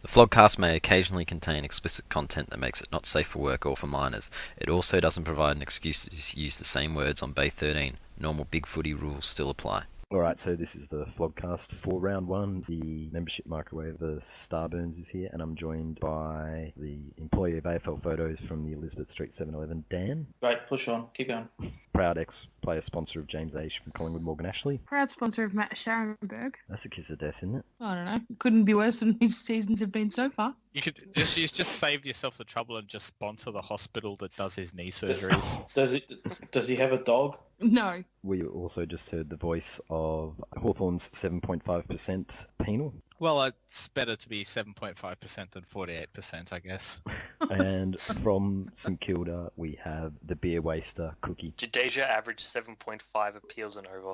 The Flogcast may occasionally contain explicit content that makes it not safe for work or for minors. It also doesn't provide an excuse to use the same words on Bay 13. Normal Big Footy rules still apply. Alright, so this is the Flogcast for round one. The membership microwave, the Starburns, is here, and I'm joined by the employee of AFL Photos from the Elizabeth Street 7-Eleven, Dan. Great, push on, keep going. Proud ex-player sponsor of James Aish from Collingwood Morgan Ashley. Proud sponsor of Matt Scharenberg. That's a kiss of death, isn't it? I don't know. Couldn't be worse than his seasons have been so far. You could just save yourself the trouble and just sponsor the hospital that does his knee surgeries. Does he have a dog? No. We also just heard the voice of Hawthorn's 7.5% Penal. Well, it's better to be 7.5% than 48%, I guess. And from St Kilda, we have the beer waster Cookie. Jadeja averaged 7.5 appeals and over.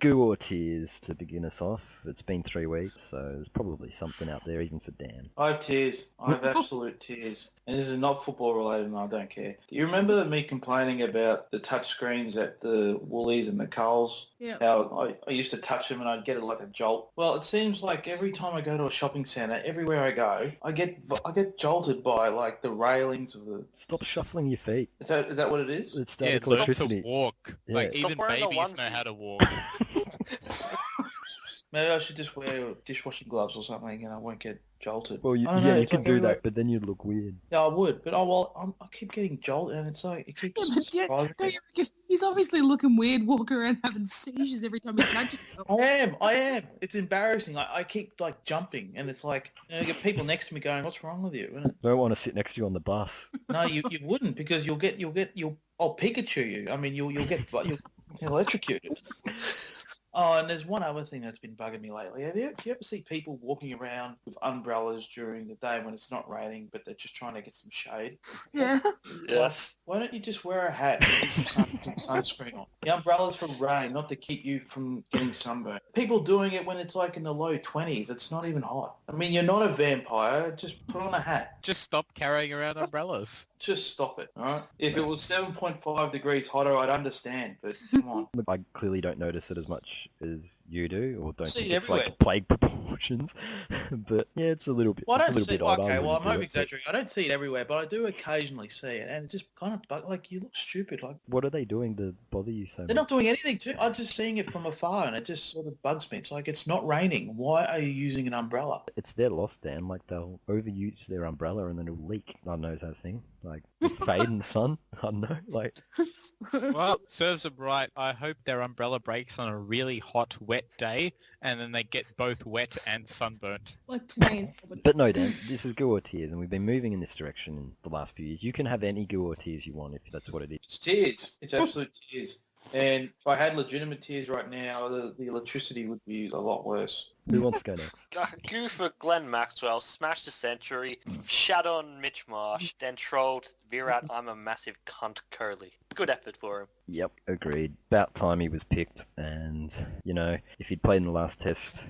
Goo or tears to begin us off. It's been 3 weeks, so there's probably something out there even for Dan. I have tears. I have absolute tears. And this is not football related and I don't care. Do you remember me complaining about the touch screens at the Woolies and the Coles? Yeah. How I used to touch them and I'd get it like a jolt. Well, it seems like every time I go to a shopping centre, everywhere I go, I get jolted by like the railings of the... Stop shuffling your feet. Is that what it is? It's Yeah, static it's not electricity. to walk. Yeah. Like, Stop even wearing the babies know onesie. how to walk. Maybe I should just wear dishwashing gloves or something and I won't get jolted. Well, I don't know, you it's can like do everywhere- that, but then you'd look weird. Yeah, I would, but I keep getting jolted, and it's like it keeps. Yeah, but surprising don't me. you reckon he's obviously looking weird walking around having seizures every time he touches something. I am. It's embarrassing. I keep like jumping, and it's like you get people next to me going, "What's wrong with you?" Isn't it? I don't want to sit next to you on the bus. No, you wouldn't because you'll I'll Pikachu you. I mean, you'll get electrocuted. Oh, and there's one other thing that's been bugging me lately. Do you ever see people walking around with umbrellas during the day when it's not raining, but they're just trying to get some shade? Yeah. Yes. Why don't you just wear a hat and get some sunscreen on? The umbrella's for rain, not to keep you from getting sunburned. People doing it when it's like in the low 20s. It's not even hot. I mean, you're not a vampire. Just put on a hat. Just stop carrying around umbrellas. Just stop it, all right? If it was 7.5 degrees hotter, I'd understand, but come on. Look, I clearly don't notice it as much as you do, or don't See think it it's everywhere. like plague proportions. But yeah, it's a little bit. Well, I it's a don't little see. bit odd. I Okay, well, wouldn't I'm do over it, but exaggerating. I don't see it everywhere, but I do occasionally see it, and it just kind of like you look stupid. Like what are they doing to bother you so they're much? not doing anything to. I'm just seeing it from afar, and it just sort of bugs me. It's like it's not raining. Why are you using an umbrella? It's their loss, Dan. Like they'll overuse their umbrella and then it'll leak. God knows that thing. Like fade in the sun. I don't know. Like Well, serves them right. I hope their umbrella breaks on a really hot, wet day, and then they get both wet and sunburnt. Like today in Melbourne. But no, Dan, this is goo or tears, and we've been moving in this direction in the last few years. You can have any goo or tears you want if that's what it is. It's tears. It's absolute tears. And if I had legitimate tears right now, the electricity would be a lot worse. Who wants to go next? Goo for Glenn Maxwell, smashed a century, shat on Mitch Marsh, then trolled Virat, I'm a massive cunt Curly. Good effort for him. Yep, agreed. About time he was picked, and you know, if he'd played in the last test,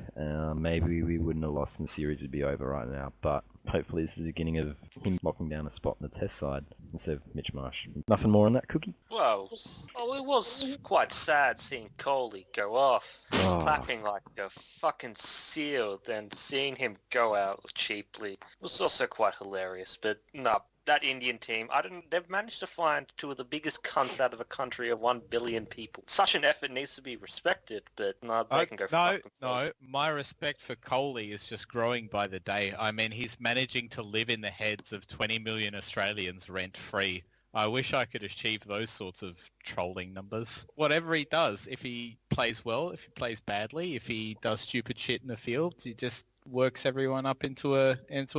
maybe we wouldn't have lost and the series would be over right now. But hopefully this is the beginning of him locking down a spot in the test side instead of Mitch Marsh. Nothing more on that, Cookie? Well, it was quite sad seeing Coley go off, Oh. clapping like a fucking seal, then seeing him go out cheaply was also quite hilarious. But no, that Indian team, they've managed to find two of the biggest cunts out of a country of 1 billion people. Such an effort needs to be respected, but no, they can go fuck themselves. My respect for Coley is just growing by the day. I mean, he's managing to live in the heads of 20 million Australians rent-free. I wish I could achieve those sorts of trolling numbers. Whatever he does, if he plays well, if he plays badly, if he does stupid shit in the field, he just works everyone up into a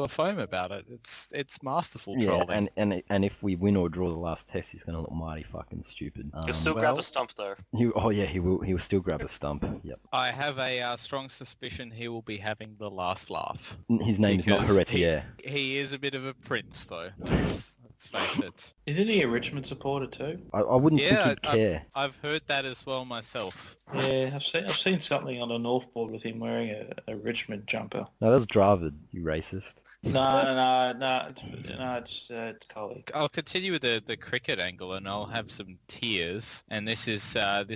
foam about it. It's masterful trolling. and if we win or draw the last test, he's going to look mighty fucking stupid. He'll still grab a stump though. He will still grab a stump. Yep. I have a strong suspicion he will be having the last laugh. His name is not Because Heretier. He is a bit of a prince, though. Let's let's face it. Isn't he a Richmond supporter too? I wouldn't think Yeah, he'd care. I've heard that as well myself. Yeah, I've seen something on the North board with him wearing a Richmond jumper. No, that's Dravid, you racist. No, it's Collie. I'll continue with the cricket angle, and I'll have some tears. And this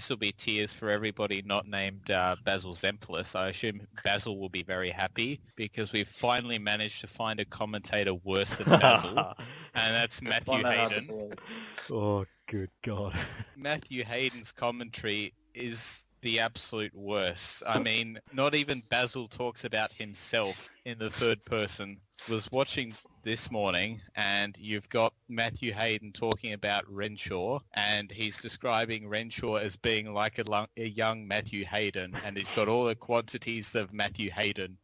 will be tears for everybody not named Basil Zemplis. I assume Basil will be very happy because we've finally managed to find a commentator worse than Basil, and that's Matthew Hayden. Oh, good God. Matthew Hayden's commentary is the absolute worst. I mean, not even Basil talks about himself in the third person. Was watching this morning, and you've got Matthew Hayden talking about Renshaw, and he's describing Renshaw as being like a young Matthew Hayden, and he's got all the quantities of Matthew Hayden.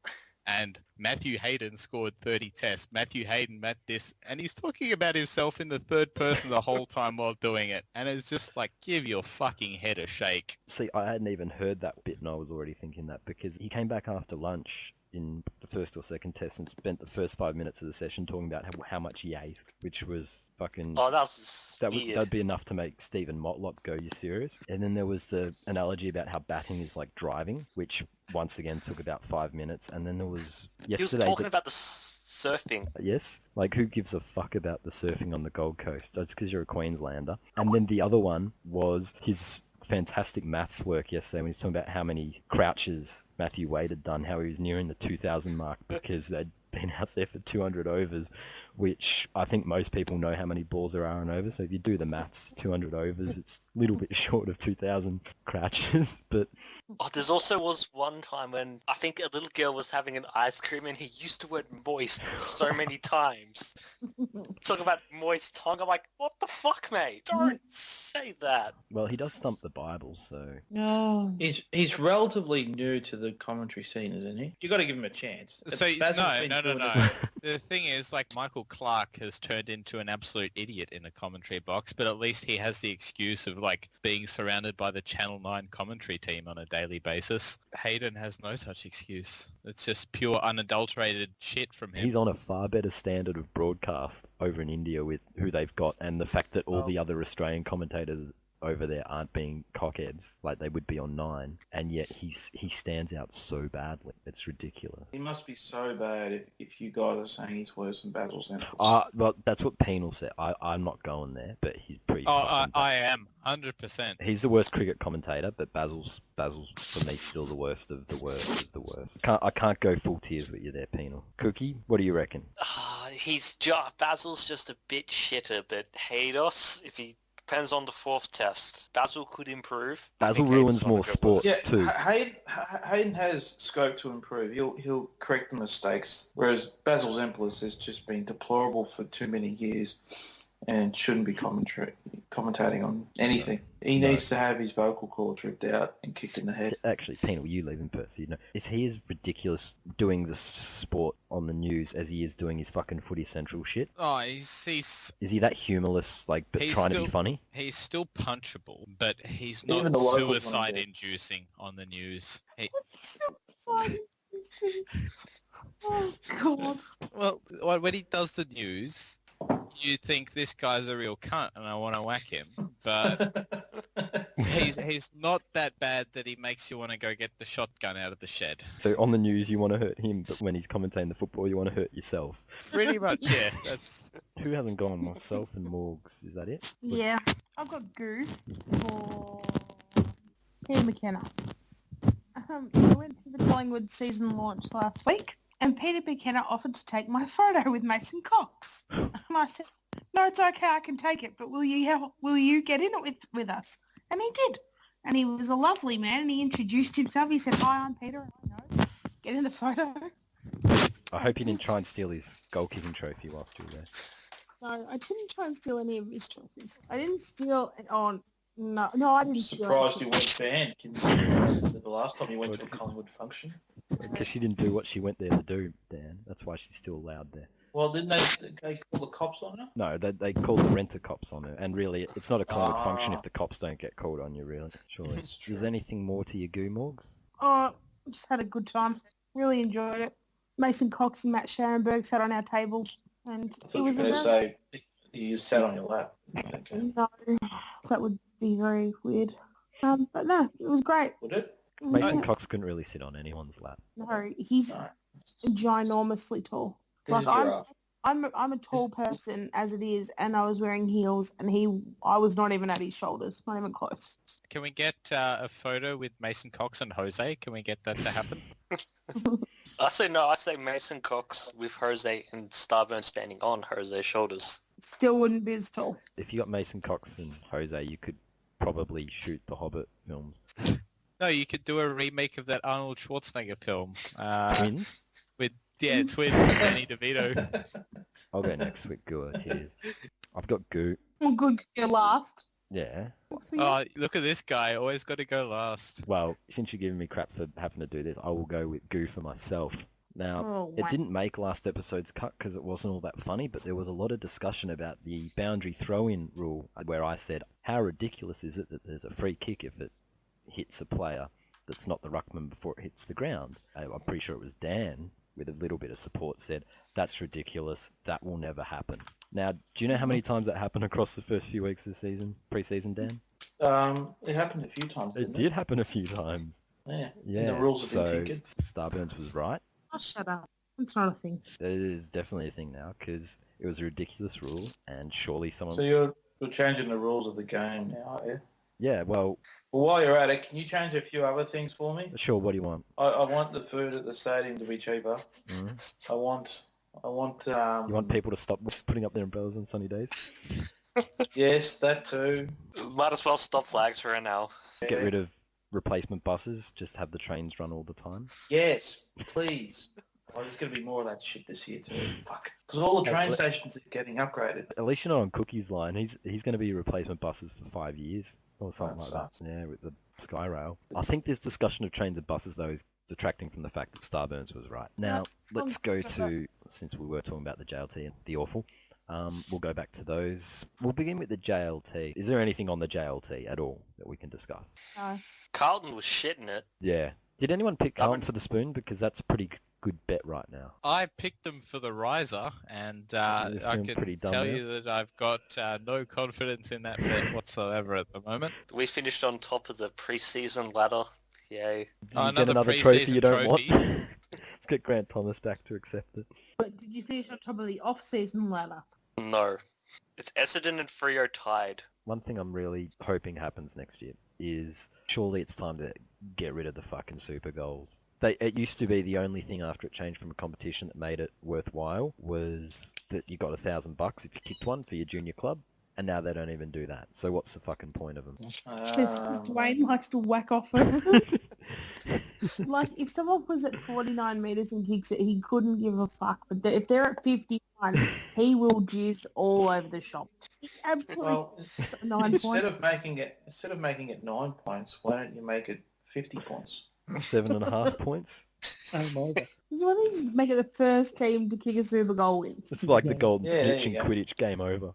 And Matthew Hayden scored 30 tests. Matthew Hayden met this, and he's talking about himself in the third person the whole time while doing it. And it's just like, give your fucking head a shake. See, I hadn't even heard that bit, and I was already thinking that because he came back after lunch in the first or second test and spent the first 5 minutes of the session talking about how much he ate, which was fucking... Oh, that'd be enough to make Stephen Motlop go, you serious? And then there was the analogy about how batting is like driving, which once again took about 5 minutes. And then there was yesterday... He was talking about the surfing. Yes, like who gives a fuck about the surfing on the Gold Coast? Just because you're a Queenslander. And then the other one was his fantastic maths work yesterday when he was talking about how many crouches Matthew Wade had done, how he was nearing the 2,000 mark because they'd been out there for 200 overs, which I think most people know how many balls there are on over. So if you do the maths, 200 overs, it's a little bit short of 2,000 crouches. But There's also was one time when I think a little girl was having an ice cream and he used the word moist so many times. Talk about moist tongue. I'm like, what the fuck, mate? Don't say that. well, he does thump the Bible, so No. He's relatively new to the commentary scene, isn't he? You got to give him a chance. So Basil's been no. doing it- The thing is, like, Michael Clark has turned into an absolute idiot in the commentary box, but at least he has the excuse of like being surrounded by the Channel 9 commentary team on a daily basis. Hayden has no such excuse. It's just pure unadulterated shit from him. he's on a far better standard of broadcast over in India with who they've got, and the fact that all the other Australian commentators over there aren't being cockheads like they would be on 9, and yet he stands out so badly. It's ridiculous. He must be so bad if you guys are saying he's worse than Basil Zemplis. Well, that's what Penal said. I'm not going there, but he's pretty fucking bad. I am 100%. He's the worst cricket commentator, but Basil's for me still the worst of the worst of the worst. I can't go full tears with you there, Penal. Cookie, what do you reckon? Basil's just a bit shitter, but Haydos, if he depends on the fourth test. Basil could improve. Basil ruins more sports too. Hayden has scope to improve. He'll correct the mistakes, whereas Basil Zemplis has just been deplorable for too many years and shouldn't be commentating on anything. He needs to have his vocal cords ripped out and kicked in the head. Actually, Penal, you live in Perth, so you know. Is he as ridiculous doing the sport on the news as he is doing his fucking Footy Central shit? Oh, he's Is he that humorless, like, but trying to be funny? He's still punchable, but he's not Even the locals want him suicide-inducing on the news. That's so funny. Oh, God. Well, when he does the news, you think this guy's a real cunt and I want to whack him, but he's not that bad that he makes you want to go get the shotgun out of the shed. So on the news you want to hurt him, but when he's commentating the football you want to hurt yourself. Pretty much, yeah. That's Who hasn't gone? Myself and Morgs. Is that it? Yeah. I've got goo for Peter McKenna. I went to the Collingwood season launch last week, and Peter McKenna offered to take my photo with Mason Cox. And I said, no, it's okay, I can take it, but will you get in it with us? And he did. And he was a lovely man, and he introduced himself. He said, hi, I'm Peter. I know. Get in the photo. I hope you didn't try and steal his goal-kicking trophy whilst you were there. No, I didn't try and steal any of his trophies. I didn't steal it on... No, I didn't steal Surprised it. you weren't banned considering the last time you went to a Collingwood function. Because she didn't do what she went there to do, Dan. That's why she's still allowed there. Well, didn't they call the cops on her? No, they call the renter-cops on her. And really, it's not a Collingwood function if the cops don't get called on you, really. Surely. That's true. Is there anything more to your goo, Morgs? Oh, just had a good time. Really enjoyed it. Mason Cox and Matt Scharenberg sat on our table, and I it thought you was were a going to say You just sat on your lap. Okay. No, that would be very weird. But no, it was great. Would it? Mason Yeah. Cox couldn't really sit on anyone's lap. No, he's No. ginormously tall. He's Like a giraffe. I'm a tall person as it is, and I was wearing heels, and I was not even at his shoulders, not even close. Can we get a photo with Mason Cox and Jose? Can we get that to happen? I say Mason Cox with Jose and Starburns standing on Jose's shoulders. Still wouldn't be as tall. If you got Mason Cox and Jose, you could probably shoot the Hobbit films. No, you could do a remake of that Arnold Schwarzenegger film. Twins? Twins with Danny DeVito. I'll go next with Goo Tears. I've got Goo. Well, good, you're last. Yeah. Oh, look at this guy. Always got to go last. Well, since you're giving me crap for having to do this, I will go with Goo for myself. Now, Oh, it wow. didn't make last episode's cut because it wasn't all that funny, but there was a lot of discussion about the boundary throw-in rule where I said, how ridiculous is it that there's a free kick if it hits a player that's not the ruckman before it hits the ground? I'm pretty sure it was Dan, with a little bit of support, said, that's ridiculous, that will never happen. Now, do you know how many times that happened across the first few weeks of the season, pre-season, Dan? It happened a few times. It Didn't did happen a few times. Yeah. Yeah, And the rules have so been tinkered. Starburns was right. Oh, shut up. It's not a thing. It is definitely a thing now, because it was a ridiculous rule, and surely someone... So you're changing the rules of the game now, are you? Yeah, well, Well, while you're at it, can you change a few other things for me? sure, what do you want? I want the food at the stadium to be cheaper. Mm? I want. You want people to stop putting up their umbrellas on sunny days? Yes, that too. Might as well stop flags for now. Get rid of replacement buses, just have the trains run all the time? Yes, please. Oh, there's going to be more of that shit this year too. Fuck. Because all the train stations are getting upgraded. At least you're not on Cookie's line. He's going to be replacement buses for 5 years or something That like sucks. that. Yeah, with the Skyrail. I think this discussion of trains and buses, though, is detracting from the fact that Starburns was right. Now, let's go to, since we were talking about the JLT and the awful, we'll go back to those. We'll begin with the JLT. Is there anything on the JLT at all that we can discuss? No. Carlton was shitting it. Yeah. Did anyone pick Carlton for the spoon? Because that's a pretty good bet right now. I picked them for the riser, and You're I feeling pretty can dumb tell now? you that I've got no confidence in that bet whatsoever at the moment. We finished on top of the pre-season ladder. Yay. Did you get Another another trophy you pre-season don't trophy. want? Let's get Grant Thomas back to accept it. But did you finish on top of the off-season ladder? No. It's Essendon and Freo tied. One thing I'm really hoping happens next year is surely it's time to get rid of the fucking super goals. It used to be the only thing after it changed from a competition that made it worthwhile was that you got $1,000 if you kicked one for your junior club, and now they don't even do that. So what's the fucking point of them? Because Dwayne likes to whack off. Like, if someone was at 49 metres and kicks it, he couldn't give a fuck. But if they're at 51, he will juice all over the shop. He absolutely Well, 9 instead points. of making it 9 points, why don't you make it 50 points? 7.5 points? So why don't you just make it the first team to kick a super goal wins? It's like the golden Yeah, there snitch you in go. Quidditch, game over.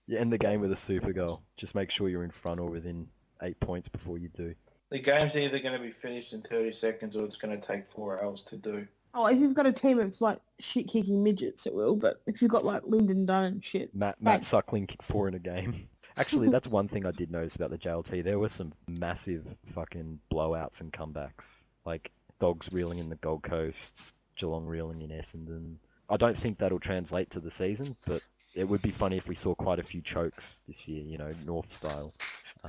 You end the game with a super goal. Just make sure you're in front or within 8 points before you do. The game's either going to be finished in 30 seconds or it's going to take 4 hours to do. Oh, if you've got a team of like shit-kicking midgets, it will. But if you've got like Lyndon Dunn and shit, Matt Right. Suckling kicked 4 in a game. Actually, that's one thing I did notice about the JLT. There were some massive fucking blowouts and comebacks. Like Dogs reeling in the Gold Coast, Geelong reeling in Essendon. I don't think that'll translate to the season, but it would be funny if we saw quite a few chokes this year, North style.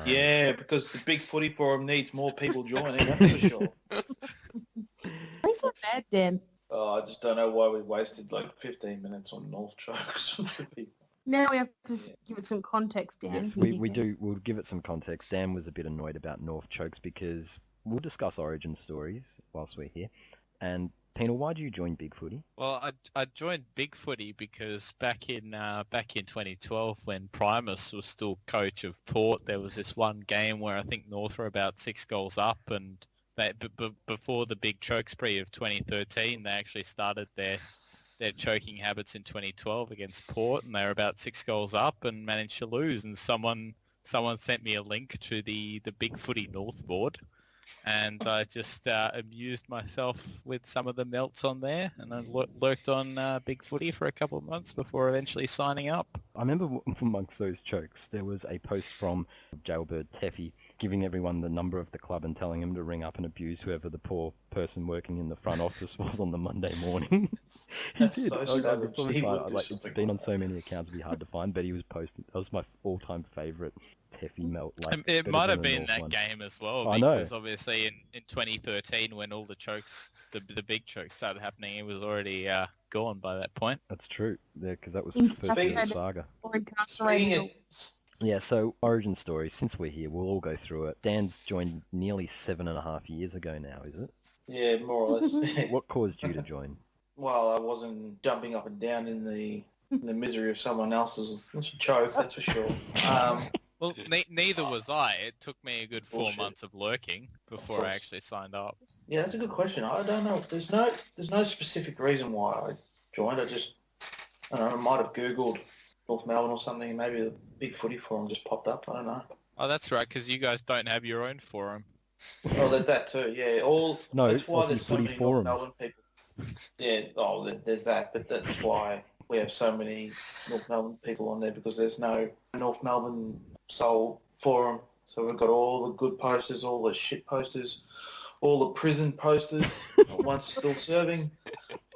Yeah, because the big footy forum needs more people joining, that's for sure. he's so bad, Dan. Oh, I just don't know why we wasted like 15 minutes on North chokes. Now we have to give it some context, Dan. Yes, we do. We'll give it some context. Dan was a bit annoyed about North chokes because we'll discuss origin stories whilst we're here. And Penal, why do you join Big Footy? Well, I joined Big Footy because back in 2012 when Primus was still coach of Port, there was this one game where I think North were about 6 goals up, and before the big choke spree of 2013, they actually started their choking habits in 2012 against Port, and they were about 6 goals up and managed to lose. And someone sent me a link to the Big Footy North board, and I just amused myself with some of the melts on there, and I lurked on Big Footy for a couple of months before eventually signing up. I remember amongst those chokes, there was a post from Jailbird Teffy giving everyone the number of the club and telling them to ring up and abuse whoever the poor person working in the front office was on the Monday morning. He That's did. so I'd savage. probably He find- would do like, it's something been like on that. so many accounts, it'd be hard to find, but he was posting. That was my all-time favourite Teffy melt. Like, It better might than have the been North that one. game as well, I know. because obviously in 2013 when all the chokes, the big chokes started happening, it was already gone by that point. That's true. Yeah, because that was the first year of the saga. Or incarcerated. Speaking of, Yeah, so origin story, since we're here, we'll all go through it. Dan's joined nearly 7.5 years ago now, is it? yeah, more or less. What caused you to join? Well, I wasn't jumping up and down in the misery of someone else's choke, that's for sure. Well, neither was I. It took me a good 4 Bullshit. months of lurking before I course. actually signed up. Yeah, that's a good question. I don't know. There's no specific reason why I joined. I don't know. I might have Googled North Melbourne or something, and maybe the big footy forum just popped up. I don't know. Oh, that's right, because you guys don't have your own forum. Oh, there's that too. Yeah, No, that's why Aussie there's so footy many forums. North Melbourne people. Yeah. Oh, there's that. But that's why we have so many North Melbourne people on there, because there's no North Melbourne Soul forum. So we've got all the good posters, all the shit posters, all the prison posters, once still serving.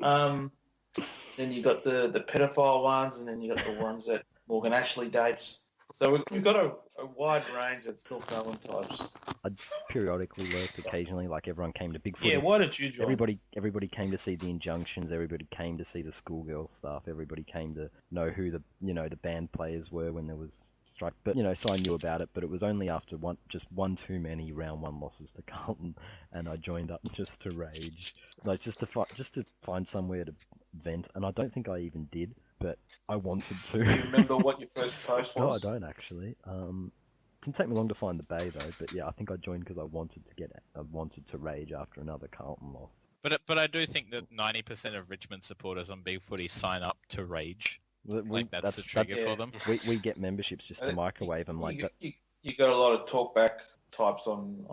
Then you got the pedophile ones, and then you got the ones that Morgan Ashley dates. So we've got a wide range of North Melbourne types. I'd periodically lurked occasionally, like everyone came to Big Footy. Yeah, why did you join? Everybody came to see the injunctions. Everybody came to see the schoolgirl stuff. Everybody came to know who the band players were when there was strike. But so I knew about it. But it was only after just one too many round one losses to Carlton, and I joined up just to rage, like just to find somewhere to vent. And I don't think I even did, but I wanted to. Do you remember what your first post No, I was? don't actually. Didn't take me long to find the bay though, but yeah, I think I joined because I wanted to rage after another Carlton loss. But I do think that 90% of Richmond supporters on Big Footy sign up to rage. Like that's the trigger for them. We get memberships just to microwave them like that. You got a lot of talkback types on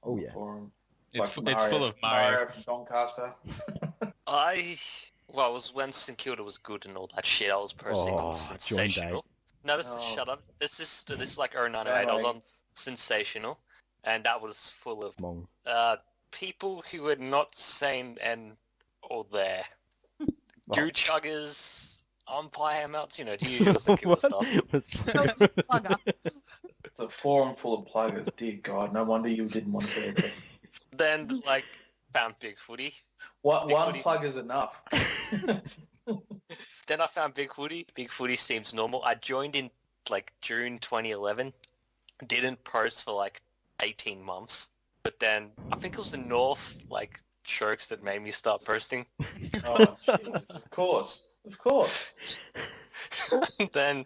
Oh, the yeah. forum. It's Like full of Mario. from Doncaster. It was when St Kilda was good and all that shit. I was posting on Sensational. No, shut up. This is like 09, 08. I was on Sensational, and that was full of Mongs. people who were not sane and or there. Goo chuggers, umpire melts, the usual St Kilda stuff. It's a forum full of pluggers. Dear God, no wonder you didn't want to be there. Then, found Big Footy. One Footy. plugger's enough. Then I found Big Footy. Big Footy seems normal. I joined in, June 2011. Didn't post for, 18 months. But then, I think it was the North, chokes that made me start posting. Oh, Jesus. Of course. Then,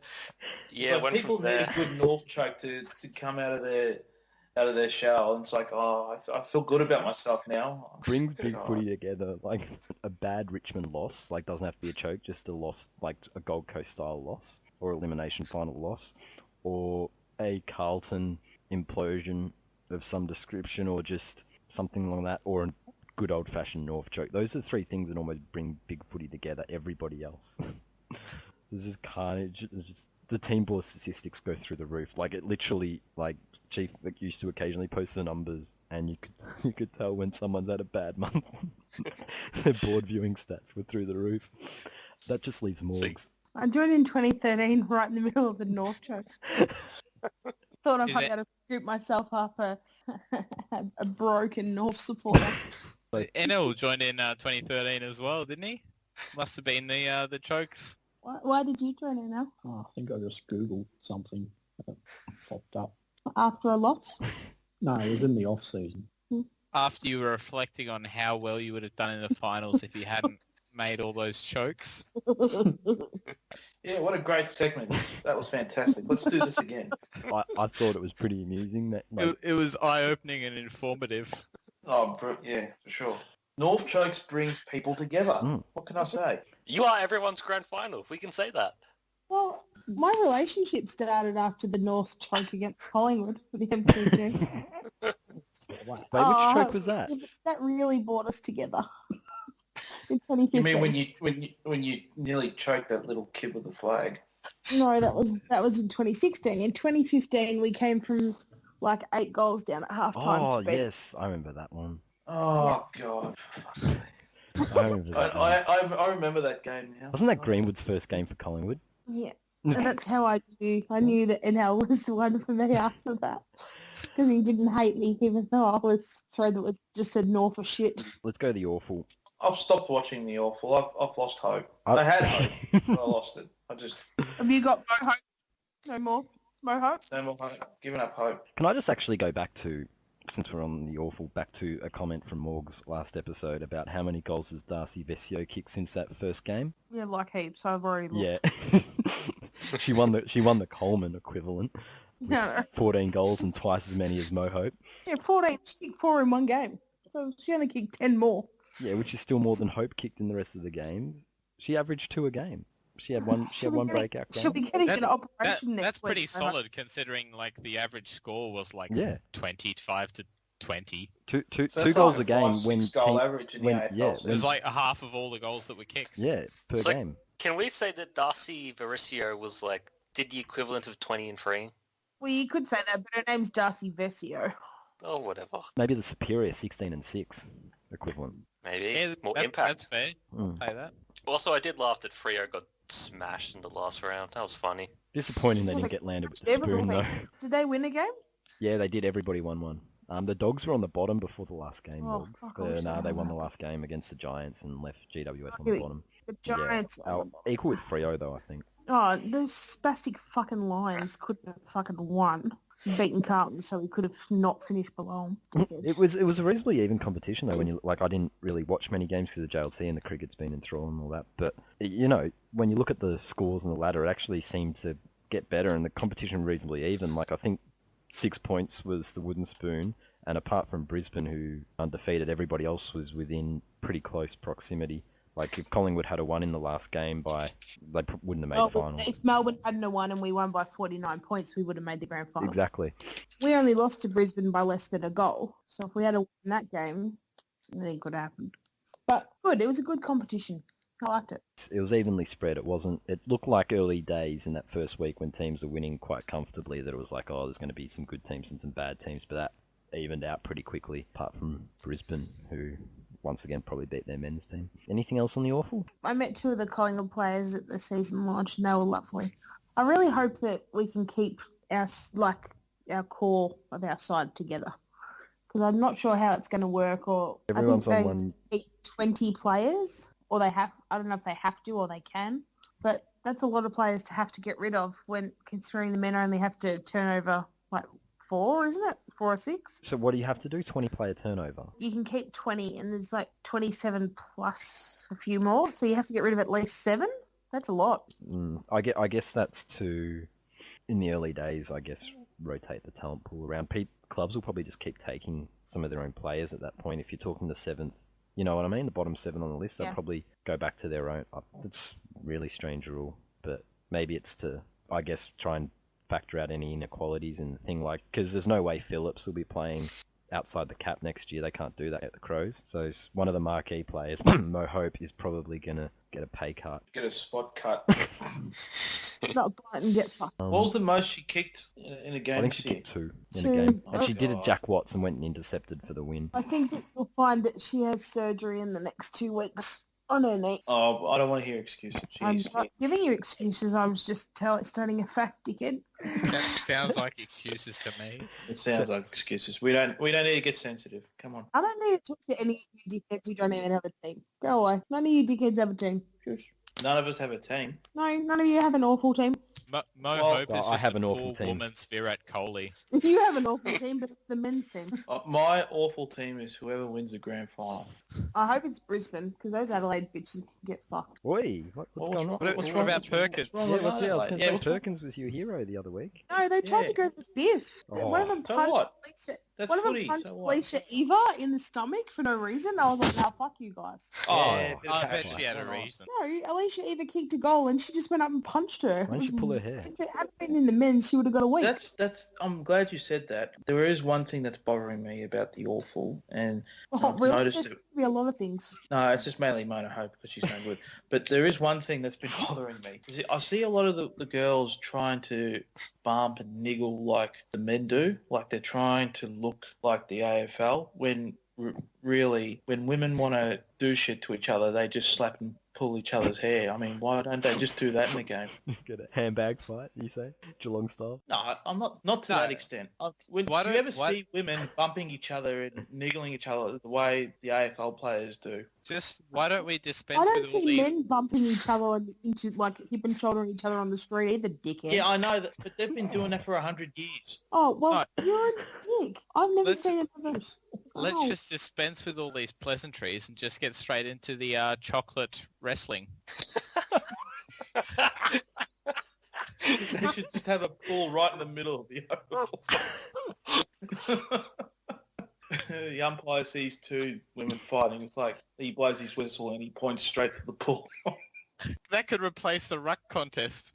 yeah, So went people from need there. a good North choke to come out of their shell, and it's like, I feel good about myself now. Brings Big Footy together, like a bad Richmond loss, doesn't have to be a choke, just a loss, like a Gold Coast style loss, or elimination final loss, or a Carlton implosion of some description, or just something like that, or a good old fashioned North choke. Those are the three things that almost bring Big Footy together. Everybody else, this is carnage. It's just, the team ball statistics go through the roof. It literally, Chief used to occasionally post the numbers, and you could tell when someone's had a bad month. Their board viewing stats were through the roof. That just leaves Morgs. I joined in 2013, right in the middle of the North choke. Thought I might be able to scoop myself up a broken North supporter. NL joined in 2013 as well, didn't he? Must have been the chokes. Why did you join in now? Oh, I think I just Googled something that popped up. After a loss? No, it was in the off season. After you were reflecting on how well you would have done in the finals if you hadn't made all those chokes. Yeah, what a great segment. That was fantastic. Let's do this again. I thought it was pretty amusing. That It was eye-opening and informative. Oh, yeah, for sure. North chokes brings people together. What can I say? You are everyone's grand final. We can say that. Well, my relationship started after the North choke against Collingwood for the MCG. Wow. Wait, which choke was that? That really brought us together. In 2015. You mean when you nearly choked that little kid with the flag? No, that was in 2016. In 2015, we came from like 8 goals down at halftime. Oh, to beat. yes. I remember that one. Oh, God. I remember that one. I remember that game now. Wasn't that Greenwood's first game for Collingwood? Yeah, and that's how I knew that NL was the one for me after that. Because he didn't hate me, even though I was afraid that was just a North for shit. Let's go the awful. I've stopped watching The Awful. I've lost hope. I- I had hope, but I lost it. Have you got no hope? No more? No hope? No more hope. Giving up hope. Can I just actually go back to, since we're on the awful, back to a comment from Morgs last episode about how many goals has Darcy Vesio kicked since that first game? Yeah, like heaps. I've already looked. Yeah. she won the Coleman equivalent. With No. 14 goals and twice as many as Mo Hope. Yeah, 14. She kicked 4 in one game. So she only kicked 10 more. Yeah, which is still more than Hope kicked in the rest of the games. She averaged 2 a game. She had one breakout game. She'll be getting an operation That's next week. pretty solid considering like the average score was like 25 to 20. Two So that's goals like a game 5-6 goal average in the AFL yeah, season. It was like a half of all the goals that we kicked. yeah, per So- game. Can we say that Darcy Verisio was like did the equivalent of 20 and 3? Well, you could say that, but her name's Darcy Vesio. Oh, whatever. Maybe the superior 16 and 6 equivalent. Maybe Yeah, more that's impact. fair. Mm. I'll say that. Also, I did laugh that Freo got smashed in the last round. That was funny. Disappointing they Well, didn't they get landed with the Liverpool spoon though. win. Did they win a game? Yeah, they did. Everybody won one. The Dogs were on the bottom before the last game. Oh, Dogs. fuck, I wish No, I'd they won won the that. last game against the Giants and left GWS on Wait, the bottom. The Giants. Yeah, equal with Freo though, I think. Oh, those spastic fucking Lions couldn't have fucking won. Beaten Carlton, so we could have not finished below them. It was a reasonably even competition though. When you I didn't really watch many games because of JLT and the cricket's been enthralled and all that. But when you look at the scores and the ladder, it actually seemed to get better and the competition reasonably even. Like I think 6 points was the wooden spoon, and apart from Brisbane, who undefeated, everybody else was within pretty close proximity. Like if Collingwood had a won in the last game they wouldn't have made the final. If Melbourne hadn't won and we won by 49 points, we would have made the grand final. Exactly. We only lost to Brisbane by less than a goal. So if we had won that game, anything could have happened. But good, it was a good competition. I liked it. It was evenly spread. It looked like early days in that first week when teams are winning quite comfortably that it was like, oh, there's going to be some good teams and some bad teams, but that evened out pretty quickly, apart from Brisbane, who once again probably beat their men's team. Anything else on the awful? I met 2 of the Collingwood players at the season launch and they were lovely. I really hope that we can keep our core of our side together. Because I'm not sure how it's going to work. Or Everyone's I on think one. they keep 20 players, or they have. I don't know if they have to or they can. But that's a lot of players to have to get rid of when considering the men only have to turn over like 4, isn't it? 4 or 6? So what do you have to do? 20 player turnover? You can keep 20 and there's like 27 plus a few more. So you have to get rid of at least 7. That's a lot. I guess that's to, in the early days, I guess, rotate the talent pool around. Clubs will probably just keep taking some of their own players at that point. If you're talking the 7th, you know what I mean? The bottom 7 on the list, they'll probably go back to their own. It's really strange rule, but maybe it's to, I guess, try and factor out any inequalities in the thing, like, because there's no way Phillips will be playing outside the cap next year. They can't do that at the Crows. So one of the marquee players, Mo Hope, is probably going to get a pay cut. Get a spot cut. Not bite and get fucked. What was the most she kicked in a game? I think she this year? kicked 2 in 2. a game. And she Oh, did a God. Jack Watts and went and intercepted for the win. I think that you'll find that she has surgery in the next 2 weeks on her knee. Oh, I don't want to hear excuses. I'm Jeez. not giving you excuses. I was just stating a fact, dickhead. That sounds like excuses to me. It sounds like excuses. We don't need to get sensitive. Come on. I don't need to talk to any of you dickheads who don't even have a team. Go away. None of you dickheads have a team. Shush. None of us have a team. No, none of you have an awful team. Mo Well, Hope is I just have a an awful poor team. woman's Virat Kohli. You have an awful team, but it's the men's team. My awful team is whoever wins the grand final. I hope it's Brisbane, because those Adelaide bitches can get fucked. Oi, what's What's going on? wrong? What What's about wrong? What's wrong? Perkins? What's Yeah, wrong what's with I was Adelaide? going to Yeah, say what's wrong? Perkins was your hero the other week. No, they tried Yeah. to go for Biff. Oh. One of them So punched what? Alicia. That's One of them footy, punched so what? Alicia Eva in the stomach for no reason. I was like, "Now fuck you guys." Oh, Yeah, I that's bet she had a fine. reason. No, Alicia Eva kicked a goal and she just went up and punched her. Why didn't she pull her hair? If it had been in the men's, she would have got a week. That's. I'm glad you said that. There is one thing that's bothering me about the awful, and Oh, I've really? noticed There's it. could be a lot of things. No, it's just mainly Mona Hope because she's no good. But there is one thing that's been bothering me. I see a lot of the girls trying to bump and niggle like the men do. Like they're trying to look like the AFL when really, when women want to do shit to each other, they just slap and pull each other's hair. I mean, why don't they just do that in the game? Get a handbag fight, you say? Geelong style? No, I'm not to that extent. Do you ever see women bumping each other and niggling each other the way the AFL players do? Just why don't we dispense I don't with all see these? men bumping each other into like hip and shouldering each other on the street either, dickhead. Yeah, I know that, but they've been doing that for 100 years. Oh well, No. you're a dick. I've never Let's- seen it ever. Let's Oh. just dispense with all these pleasantries and just get straight into the chocolate wrestling. They should just have a pool right in the middle of the oval. The umpire sees two women fighting. It's like he blows his whistle and he points straight to the pool. That could replace the ruck contest.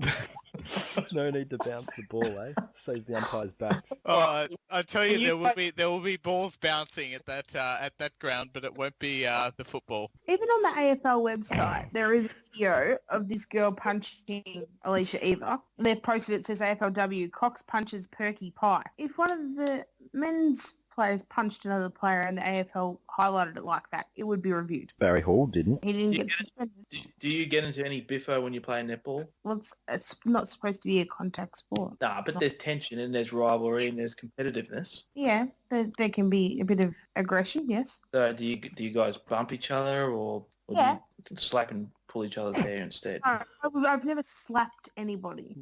No need to bounce the ball, eh? Save the umpire's backs. I tell When you, you there will be balls bouncing at that ground, but it won't be the football. Even on the AFL website, there is a video of this girl punching Alicia Eva. They've posted it says AFLW, Cox punches Perky Pie. If one of the men's players punched another player and the AFL highlighted it like that, it would be reviewed. Barry Hall didn't. He didn't You get get it. suspended. Do you get into any biffo when you play netball? Well, it's not supposed to be a contact sport. Nah, but there's tension and there's rivalry and there's competitiveness. Yeah, there can be a bit of aggression, yes. So do you guys bump each other or Yeah. do you slap and pull each other's hair instead? No, I've never slapped anybody.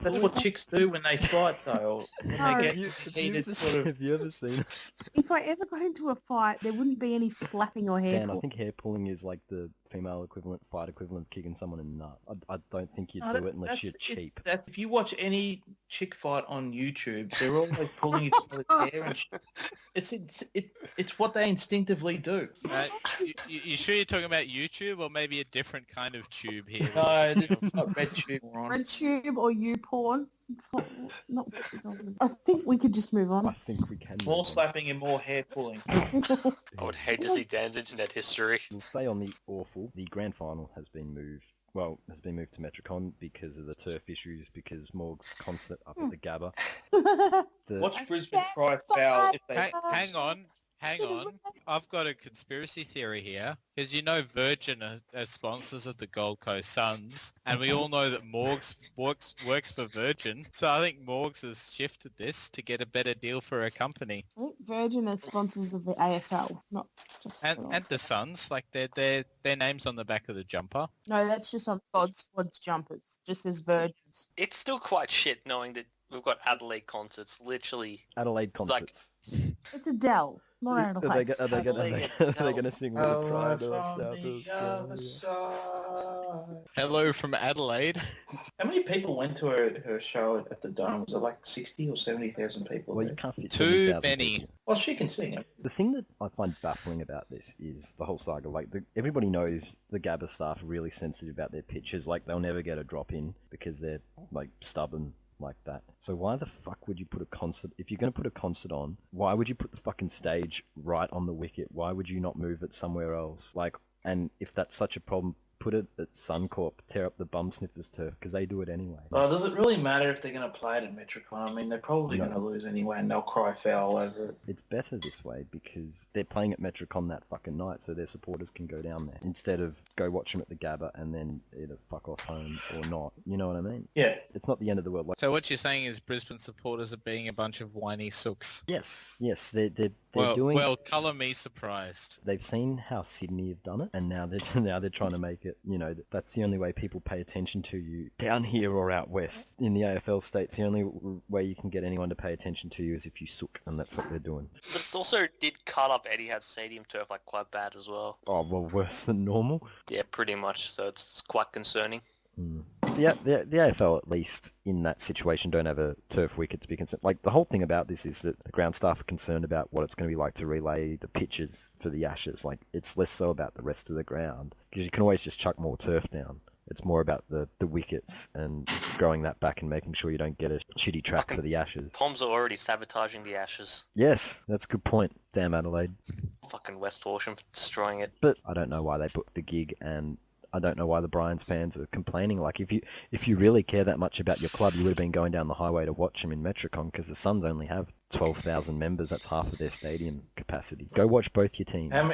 That's what chicks do when they fight, though. When No. they get heated, sort of. Have you ever seen If I ever got into a fight, there wouldn't be any slapping or hair Dan, I pull. think hair pulling is like the female equivalent, fight equivalent of kicking someone in the nut. I don't think you'd No, do it unless you're that's- cheap. That's if you watch any chick fight on YouTube, they're always pulling each other's hair and shit. It's what they instinctively do. You sure you're talking about YouTube or maybe a different kind of tube here? No, this is not red tube we're on. Red tube or you porn. It's not what we're talking about. I think we could just move I on. think we can. More move on. slapping and more hair pulling. I would hate to see Dan's internet history. We'll stay on the awful. The grand final has been moved. Well, has been moved to Metricon because of the turf issues, because Morgs' concert up at the Gabba. The, Watch Brisbane cry foul if they... Hang on. I've got a conspiracy theory here, because you know Virgin are sponsors of the Gold Coast Suns, and we all know that Morgs works for Virgin, so I think Morgs has shifted this to get a better deal for her company. I think Virgin are sponsors of the AFL, not just... And the Suns, like their name's on the back of the jumper. No, that's just on God Squad's jumpers, just as Virgins. It's still quite shit knowing that we've got Adelaide concerts literally. Adelaide concerts. It's Adele, not Are Adelaide. they going to sing with the cry to us now from to the other Australia? side. Hello from Adelaide. How many people went to her show at the Dome? Was it like 60 or 70,000 people Well, there? you can't fit Too 70,000 many. people. Well, she can sing it. The thing that I find baffling about this is the whole saga. Like, everybody knows the Gabba staff are really sensitive about their pitches. Like, they'll never get a drop in because they're, like, stubborn like that. So why the fuck would you put a concert... If you're going to put a concert on, why would you put the fucking stage right on the wicket? Why would you not move it somewhere else? Like, and if that's such a problem, put it at Suncorp, tear up the bum sniffers turf, because they do it anyway. Well, does it really matter if they're going to play it at Metricon? I mean, they're probably No. going to lose anyway, and they'll cry foul over it. It's better this way because they're playing at Metricon that fucking night, so their supporters can go down there instead of go watch them at the Gabba and then either fuck off home or not. You know what I mean? Yeah. It's not the end of the world. Like, So what you're saying is Brisbane supporters are being a bunch of whiny sooks. yes, they're Well, doing. well, colour me surprised. They've seen how Sydney have done it, and now they're trying to make it. You know, that's the only way people pay attention to you down here or out west. In the AFL states, the only way you can get anyone to pay attention to you is if you sook, and that's what they're doing. But it also did cut up Etihad Stadium turf like quite bad as well. Oh well, worse than normal. Yeah, pretty much. So it's quite concerning. Yeah, the AFL at least in that situation don't have a turf wicket to be concerned. Like the whole thing about this is that the ground staff are concerned about what it's going to be like to relay the pitches for the Ashes. Like it's less so about the rest of the ground because you can always just chuck more turf down. It's more about the wickets and growing that back and making sure you don't get a shitty track for the Ashes. Poms are already sabotaging the Ashes. Yes, that's a good point. Damn Adelaide. fucking West Horsham for destroying it. But I don't know why they booked the gig, and I don't know why the Bryans fans are complaining. Like, if you really care that much about your club, you would have been going down the highway to watch them in Metricon, because the Suns only have 12,000 members. That's half of their stadium capacity. Go watch both your teams. How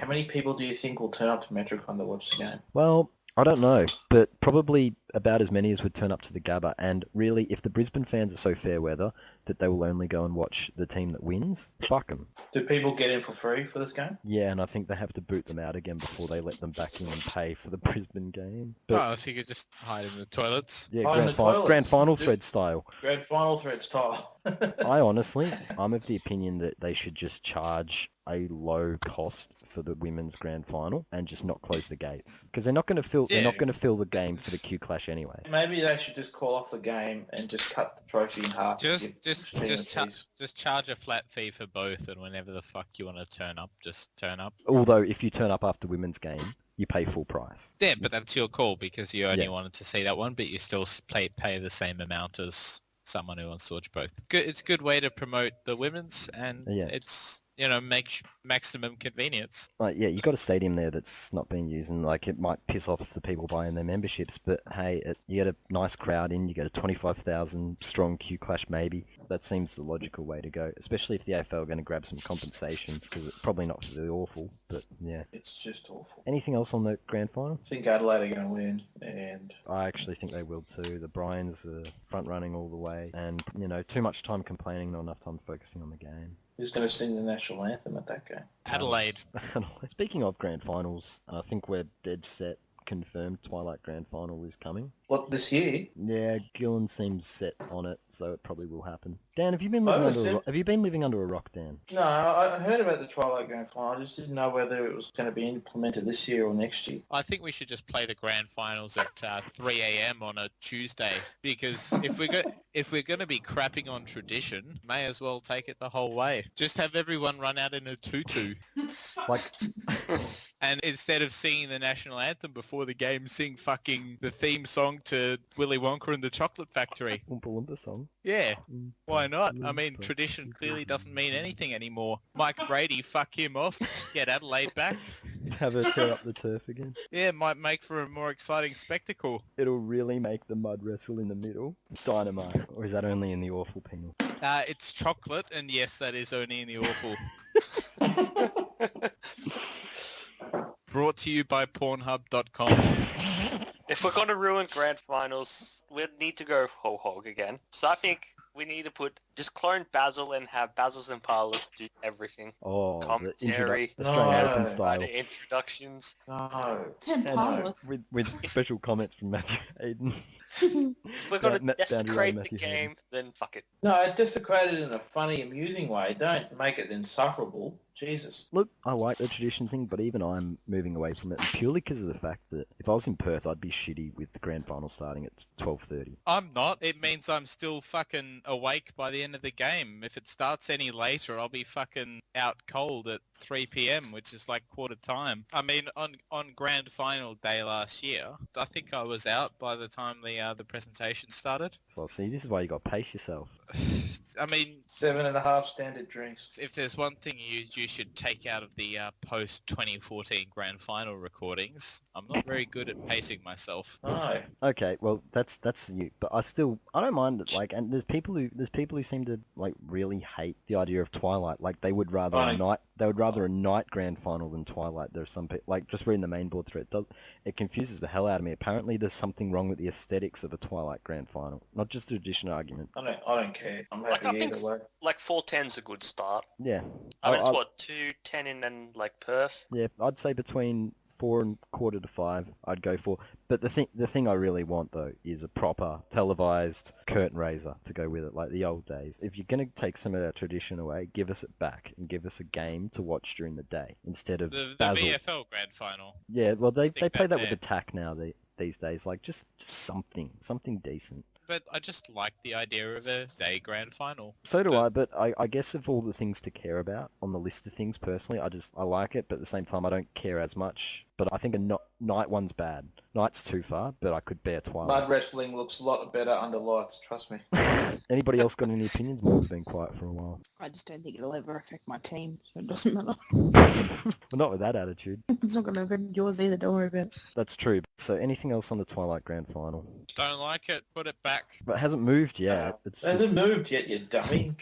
many people do you think will turn up to Metricon to watch the game? Well, I don't know, but probably about as many as would turn up to the Gabba. And really, if the Brisbane fans are so fair weather that they will only go and watch the team that wins, fuck them. Do people get in for free for this game? Yeah, and I think they have to boot them out again before they let them back in and pay for the Brisbane game. But, so you could just hide in the toilets. yeah, Hide in the toilets. grand final thread style. Grand final thread style. I'm of the opinion that they should just charge a low cost for the women's grand final and just not close the gates, because they're not going to fill. Yeah. They're not going to fill the game for the Q Clash anyway. Maybe they should just call off the game and just cut the trophy in half. Just charge a flat fee for both, and whenever the fuck you want to turn up, just turn up. Although if you turn up after women's game, you pay full price. Yeah, but that's your call because you only Yeah. wanted to see that one, but you still pay the same amount as someone who wants to watch both. Good, it's a good way to promote the women's, and Yeah. it's make maximum convenience. Like, yeah, you got a stadium there that's not being used, and like it might piss off the people buying their memberships, but hey, you get a nice crowd in, you get a 25,000 strong Q Clash maybe. That seems the logical way to go, especially if the AFL are going to grab some compensation, because it's probably not for the awful, but yeah. It's just awful. Anything else on the grand final? I think Adelaide are going to win, and I actually think they will too. The Bryans are front running all the way, and too much time complaining, not enough time focusing on the game. who's going to sing the national anthem at that game? Adelaide. Speaking of grand finals, I think we're dead set. Confirmed Twilight Grand Final is coming. What, this year? Yeah, Gillen seems set on it, so it probably will happen. Dan, have you been living under a rock, Dan? No, I heard about the Twilight Grand Final. I just didn't know whether it was going to be implemented this year or next year. I think we should just play the grand finals at 3 a.m. on a Tuesday, because if we're going to be crapping on tradition, may as well take it the whole way. Just have everyone run out in a tutu. Like, and instead of singing the national anthem before the game, sing fucking the theme song to Willy Wonka and the Chocolate Factory. Oompa Loompa song. Yeah, why not? I mean, tradition clearly doesn't mean anything anymore. Mike Brady, fuck him off. Get Adelaide back. Have her tear up the turf again. Yeah, might make for a more exciting spectacle. It'll really make the mud wrestle in the middle. Dynamite. Or is that only in the awful penal? It's chocolate, and yes, that is only in the awful. Brought to you by Pornhub.com. If we're going to ruin grand finals, we need to go whole hog again. So I think we need to just clone Basil and have Basil's Impalas do everything. Oh, Commentary. the Australian Open No. style. The introductions. No. Impalas. With special comments from Matthew Hayden. If we're going to Matt Boundary desecrate Matthew the game, then fuck it. No, desecrate it in a funny, amusing way. Don't make it insufferable. Jesus. Look, I like the tradition thing, but even I'm moving away from it purely because of the fact that if I was in Perth, I'd be shitty with the grand final starting at 12:30. I'm not. It means I'm still fucking awake by the end of the game. If it starts any later, I'll be fucking out cold at 3 p.m., which is like quarter time. I mean, on grand final day last year, I think I was out by the time the presentation started. So see, this is why you got to pace yourself. I mean, 7.5 standard drinks. if there's one thing you should take out of the post-2014 grand final recordings, I'm not very good at pacing myself. No. Okay, well that's you, but I don't mind it. Like, and there's people who seem to like really hate the idea of Twilight. Like they would rather a night grand final than Twilight. There's some people like just reading the main board thread. It confuses the hell out of me. Apparently, there's something wrong with the aesthetics of a Twilight grand final, not just a tradition argument. I don't care. I'm happy I think either way. like 410's a good start. Yeah, I mean, it's what, 210 in like Perth? yeah, I'd say between 4.25 to 5, I'd go for. But the thing I really want though is a proper televised curtain raiser to go with it, like the old days. If you're gonna take some of our tradition away, give us it back and give us a game to watch during the day instead of The Basil. VFL grand final. Yeah, well they Stick play that that with there. attack now these days. Like just something decent. But I just like the idea of a day grand final. So do I, but I guess of all the things to care about on the list of things personally, I like it, but at the same time I don't care as much. but I think a night one's bad. Night's too far, but I could bear twilight. Mud wrestling looks a lot better under lights, trust me. Anybody else got any opinions? Morg's been quiet for a while. I just don't think it'll ever affect my team, so it doesn't matter. Well, not with that attitude. It's not going to affect yours either, don't worry about it. That's true. So anything else on the Twilight Grand Final? Don't like it. Put it back. But it hasn't moved yet. It's It hasn't moved yet, you dummy.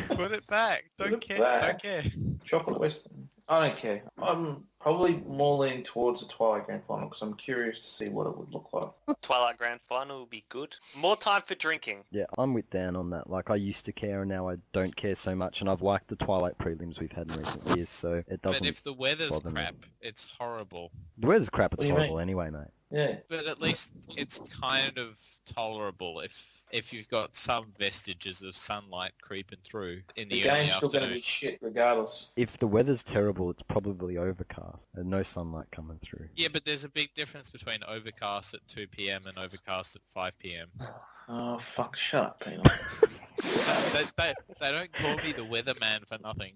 Put it back. Put Don't it care. back. Don't care. Chocolate Western. I don't care. I'm probably more leaning towards the Twilight Grand Final because I'm curious to see what it would look like. Twilight Grand Final would be good. More time for drinking. Yeah, I'm with Dan on that. Like, I used to care and now I don't care so much, and I've liked the Twilight prelims we've had in recent years, so it doesn't But if the weather's bother me. crap, it's horrible. The weather's crap, it's What do you horrible anyway, mate. Yeah. But at least it's kind of tolerable if you've got some vestiges of sunlight creeping through in The the early game's still going to afternoon. be shit regardless. If the weather's terrible, it's probably overcast and no sunlight coming through. Yeah, but there's a big difference between overcast at 2 p.m. and overcast at 5 p.m. Oh, fuck. Shut up, Penal. They don't call me the weatherman for nothing.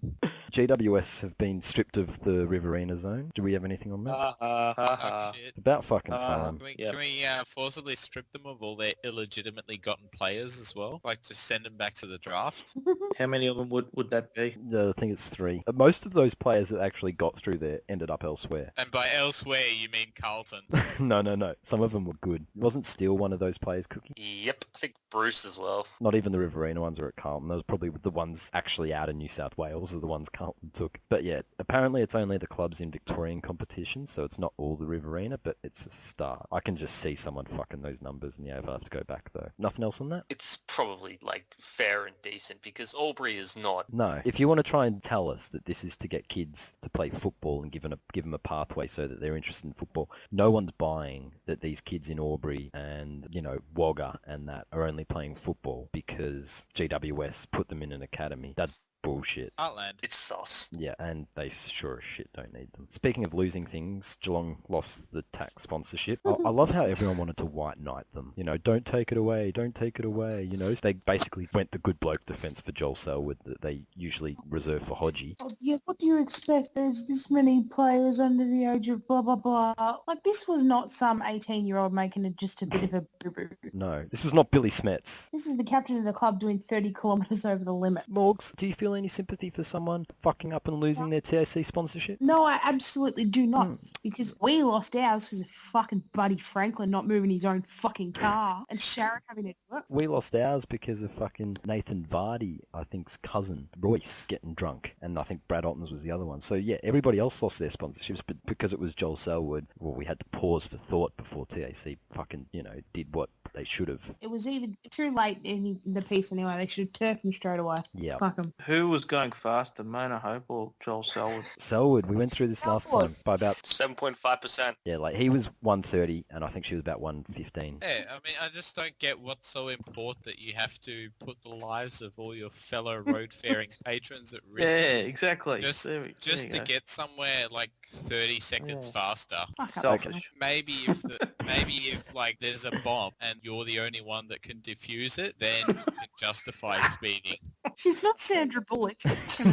GWS have been stripped of the Riverina zone. Do we have anything on that? Suck shit. It's about fucking time. Can we forcibly strip them of all their illegitimately gotten players as well? Like, just send them back to the draft? How many of them would that be? I think it's 3. Most of those players that actually got through there ended up elsewhere. And by elsewhere, you mean Carlton. No. Some of them were good. Wasn't Steele one of those players, Cookie? Yep, I think Bruce as well. Not even the Riverina ones were at Carlton. Those were probably the ones actually out in New South Wales are the ones Carlton took. But yeah, apparently it's only the clubs in Victorian competitions, so it's not all the Riverina, but it's a start. I can just see someone fucking those numbers in the AWFL have to go back though. Nothing else on that? It's probably, like, fair and decent because Albury is not. No. If you want to try and tell us that this is to get kids to play football and give them a pathway so that they're interested in football, no one's buying that these kids in Albury and, Wagga and that are only playing football because GWS put them in an academy. That's bullshit. Heartland. It's sauce. Yeah, and they sure as shit don't need them. Speaking of losing things, Geelong lost the tax sponsorship. I love how everyone wanted to white knight them. Don't take it away, don't take it away. They basically went the good bloke defence for Joel Selwood that they usually reserve for Hodgie. Oh, yeah, what do you expect? There's this many players under the age of blah, blah, blah. Like, this was not some 18-year-old making just a bit of a boo-boo. No, this was not Billy Smets. This is the captain of the club doing 30 kilometres over the limit. Morgs, do you feel any sympathy for someone fucking up and losing their TAC sponsorship? No, I absolutely do not. Because we lost ours because of fucking Buddy Franklin not moving his own fucking car and Sharon having to do it. We lost ours because of fucking Nathan Vardy, I think's cousin, Royce, getting drunk. And I think Brad Ottens was the other one. So yeah, everybody else lost their sponsorships, but because it was Joel Selwood, well, we had to pause for thought before TAC fucking, did what they should have. It was even too late in the piece anyway. They should have turfed him straight away. Yeah. Fuck him. Who was going faster, Mona Hope or Joel Selwood? Selwood, we went through this last time by about 7.5%. Yeah, like he was 130 and I think she was about 115. Yeah, I mean, I just don't get what's so important that you have to put the lives of all your fellow road-faring patrons at risk. Yeah, exactly. Just to get somewhere like 30 seconds faster. Selfish. Maybe if like there's a bomb and you're the only one that can defuse it, then you can justify speeding. She's not Sandra Bullock. You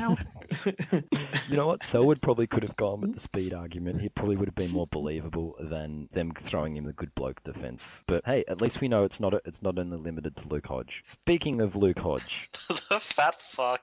know what? Selwood probably could have gone with the speed argument. He probably would have been more believable than them throwing him the good bloke defence. But hey, at least we know it's not only limited to Luke Hodge. Speaking of Luke Hodge. The fat fuck.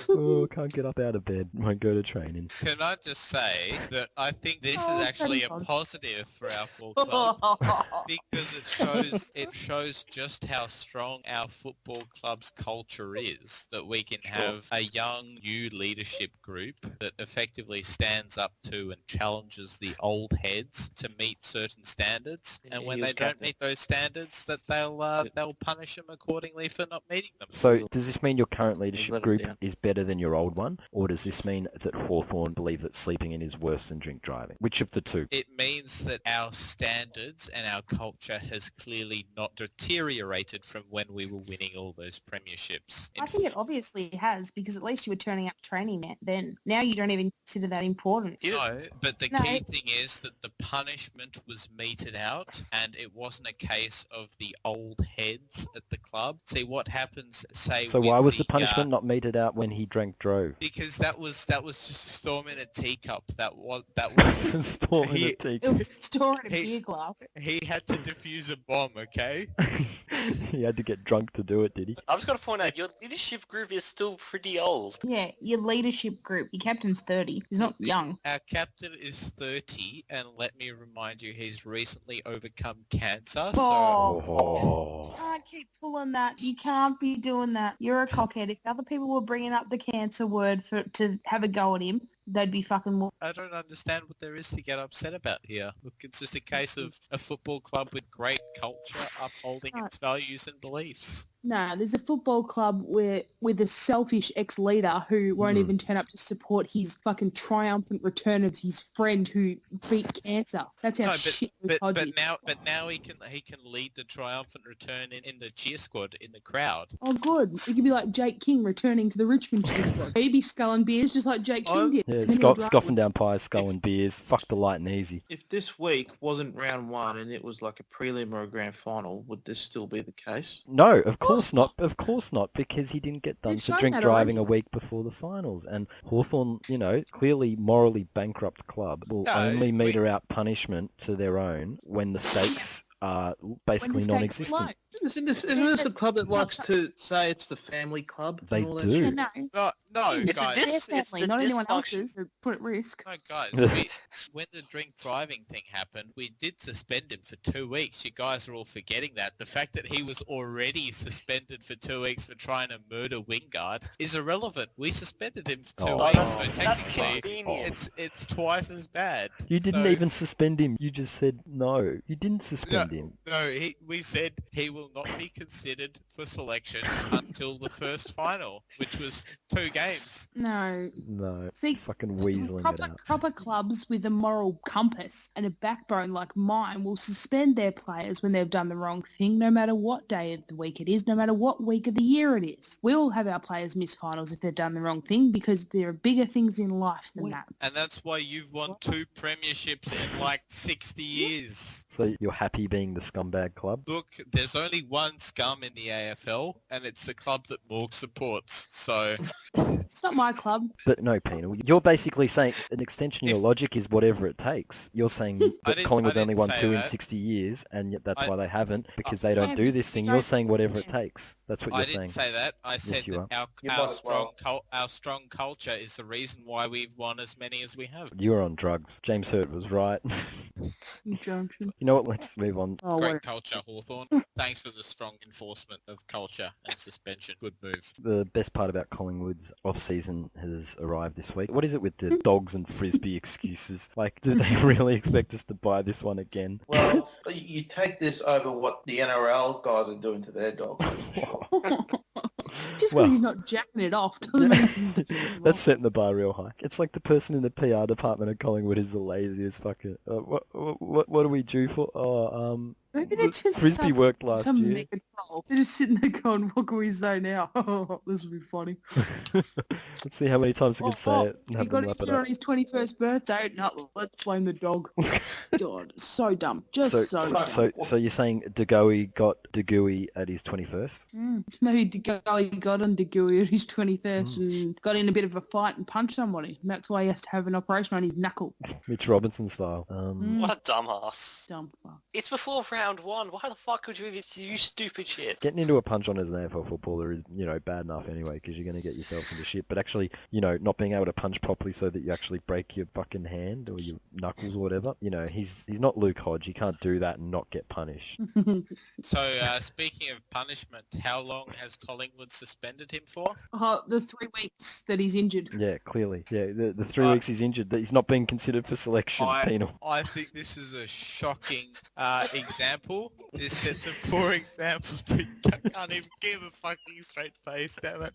Oh, can't get up out of bed. Won't go to training. Can I just say that I think this is actually a positive for our full club because it shows just how strong our football club's culture is, that we can have a young new leadership group that effectively stands up to and challenges the old heads to meet certain standards, and when they don't meet those standards, that they'll punish them accordingly for not meeting them. So does this mean your current leadership group is better than your old one, or does this mean that Hawthorn believe that sleeping in is worse than drink driving? Which of the two? It means that our standards and our culture has clearly not deteriorated from when we were winning all those premierships. premierships. I think it obviously has, because at least you were turning up training then. Now you don't even consider that important. No, but the No. key thing is that the punishment was meted out, and it wasn't a case of the old heads at the club. See what happens. Say. So with why was the punishment not meted out when he drank drove? Because that was just a storm in a teacup. That was Storm in a It teacup. was stored in a He- beer glass. he had to defuse a bomb. Okay. He had to get drunk to do it, did he? I've just got to point out, your leadership group is still pretty old. Yeah, your leadership group. Your captain's 30. He's not young. Our captain is 30, and let me remind you, he's recently overcome cancer. So Oh. Can't keep pulling that. You can't be doing that. You're a cockhead. If other people were bringing up the cancer word to have a go at him, they'd be fucking more. I don't understand what there is to get upset about here. Look, it's just a case of a football club with great culture upholding its values and beliefs. No, there's a football club with a selfish ex-leader who won't even turn up to support his fucking triumphant return of his friend who beat cancer. That's how No, shit but now he can lead the triumphant return in the cheer squad in the crowd. Oh, good. It could be like Jake King returning to the Richmond cheer squad. Maybe sculling beers just like Jake King did. Yeah, And then he'll drive scoffing down pies, sculling beers. Fuck the light and easy. If this week wasn't round one and it was like a prelim or a grand final, would this still be the case? No, of course not. Of course not, because he didn't get done They've for shown drink that driving already. a week before the finals. And Hawthorn, clearly morally bankrupt club, will No, only meter out punishment to their own when the stakes are basically When the stakes are non-existent. low. Isn't this a club that likes to say it's the family club? They and all that do. shit? No, No, It's a guys. dis- their it's family, the not anyone dysfunction. else's. They're put at risk. No, guys, when the drink driving thing happened, we did suspend him for 2 weeks. You guys are all forgetting that. The fact that he was already suspended for 2 weeks for trying to murder Wingard is irrelevant. We suspended him for 2 Oh. weeks, so That's technically convenient. it's twice as bad. You didn't So- even suspend him. You just said no. You didn't suspend him. No, we said he will not be considered for selection until the first final, which was 2 games. No. No. See, Fucking weaseling it out. proper clubs with a moral compass and a backbone like mine will suspend their players when they've done the wrong thing, no matter what day of the week it is, no matter what week of the year it is. We'll have our players miss finals if they've done the wrong thing, because there are bigger things in life than that. And that's why you've won 2 premierships in like 60 years. So you're happy being the scumbag club? Look, there's only one scum in the AFL, and it's the club that Morgs supports. So, It's not my club. But no, Penal. You're basically saying an extension of your logic is whatever it takes. You're saying that Collingwood's only won say 2 in that. 60 years, and yet that's I- why they haven't, because they don't do this thing. You're saying whatever it takes. That's what I you're didn't saying. say that. I said you that You our might as well. strong culture is the reason why we've won as many as we have. You're on drugs. James Hurt was right. Junction. You know what? Let's move on. Oh, Great wait. culture, Hawthorn. Thanks for the strong enforcement of culture and suspension. Good move. The best part about Collingwood's off-season has arrived this week. What is it with the dogs and frisbee excuses? Like, do they really expect us to buy this one again? Well, you take this over what the NRL guys are doing to their dogs. Just because Well- he's not jacking it off doesn't mean he's doing it That's setting the bar real high. It's like the person in the PR department of Collingwood is the laziest fucking... what are we due for? Maybe they're just Frisbee worked last some year. mega troll. They're just sitting there going, what can we say now? This will be funny. Let's see how many times we can say it and he have got them lap it injured on up. his 21st birthday. No, let's blame the dog. God, so dumb. Just so dumb. So you're saying DeGoey got DeGooey at his 21st? Maybe DeGoey got on DeGooey at his 21st and got in a bit of a fight and punched somebody. And that's why he has to have an operation on his knuckle. Mitch Robinson style. What a dumbass. Dumb fuck. It's before round one. Why the fuck would you even use stupid shit? Getting into a punch on as an AFL footballer is, bad enough anyway, because you're going to get yourself into shit. But actually, not being able to punch properly so that you actually break your fucking hand or your knuckles or whatever, he's not Luke Hodge. He can't do that and not get punished. So, speaking of punishment, how long has Collingwood suspended him for? The 3 weeks that he's injured. Yeah, clearly. Yeah, the 3 weeks he's injured, that he's not being considered for selection, Penal. I think this is a shocking example example. This sets a poor example to... I can't even give a fucking straight face, damn it.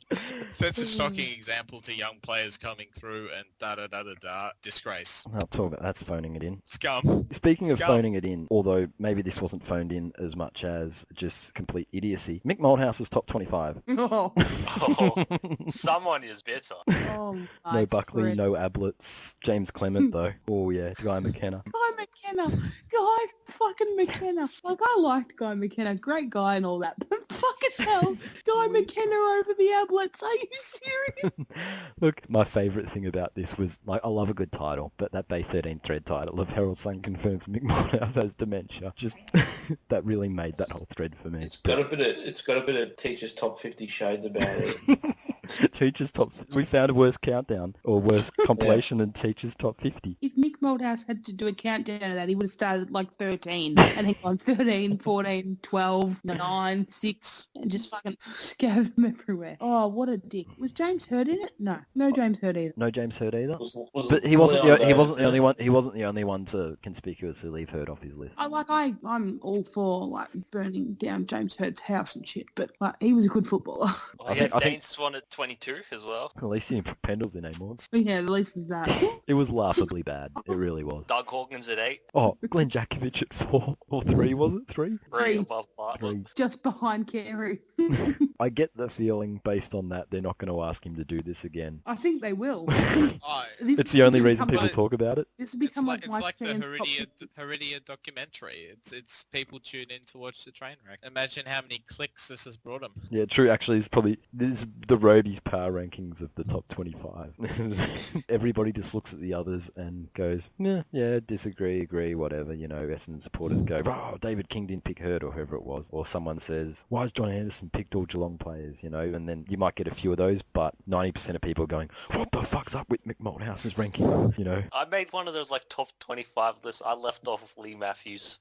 Sets a shocking example to young players coming through and da-da-da-da-da. Disgrace. I'll talk about that's phoning it in. Scum. Speaking of Scum. phoning it in, although maybe this wasn't phoned in as much as just complete idiocy, Mick Malthouse's top 25. Oh, Oh, someone is better. oh my No Buckley, friend. no Ablets. James Clement, though. Oh, yeah. Guy McKenna. Guy McKenna. Guy fucking McKenna. Like, I liked Guy McKenna. Great guy and all that. But fucking hell, Guy McKenna over the Ablets. Are you serious? Look, my favourite thing about this was, like, I love a good title, but that Bay 13 thread title of Herald Sun confirms Mick Malthouse has dementia. Just, that really made that whole thread for me. It's got a bit of teachers top 50 shades about it. Teachers top... We found a worse countdown, or worse compilation than Teachers top 50. If Mick Malthouse had to do a countdown of that, he would have started at like 13 and then gone 13, 14, 12, 9, 6 and just fucking scattered them everywhere. Oh, what a dick. Was James Hurd in it? No. No James Hurd either. No James Hurd either. Was But he wasn't the Leon only Davis, one. He wasn't the only one to conspicuously leave Hurd off his list. I'm all for like burning down James Hurd's house and shit, but like he was a good footballer. Oh, I yeah, think- Dane Swan at 22 as well. At least he didn't put Pendle's in, Morgs. Yeah, at least there's that. It was laughably bad. It really was. Doug Hawkins at 8. Oh, Glenn Jakovic at 4 or 3, was it? 3? Three. Above Bartlett. 3. Just behind Carey. I get the feeling based on that they're not going to ask him to do this again. I think they will. I think Oh, It's the only will reason become people like- talk about it. This will it's become like, my the fans' top 50. Heredia documentary. It's people tune in to watch the train wreck. Imagine how many clicks this has brought them. Yeah, true. Actually, this is the Roby's power rankings of the top 25. Everybody just looks at the others and goes, yeah, disagree, agree, whatever. You know, Essendon supporters go, oh, David King didn't pick Hurd or whoever it was. Or someone says, why has John Anderson picked all Geelong players? You know, and then you might get a few of those, but 90% of people are going, what the fuck's up with Mick Malthouse's rankings? You know, I made one of those like top 25 lists. I left off Lee Matthews.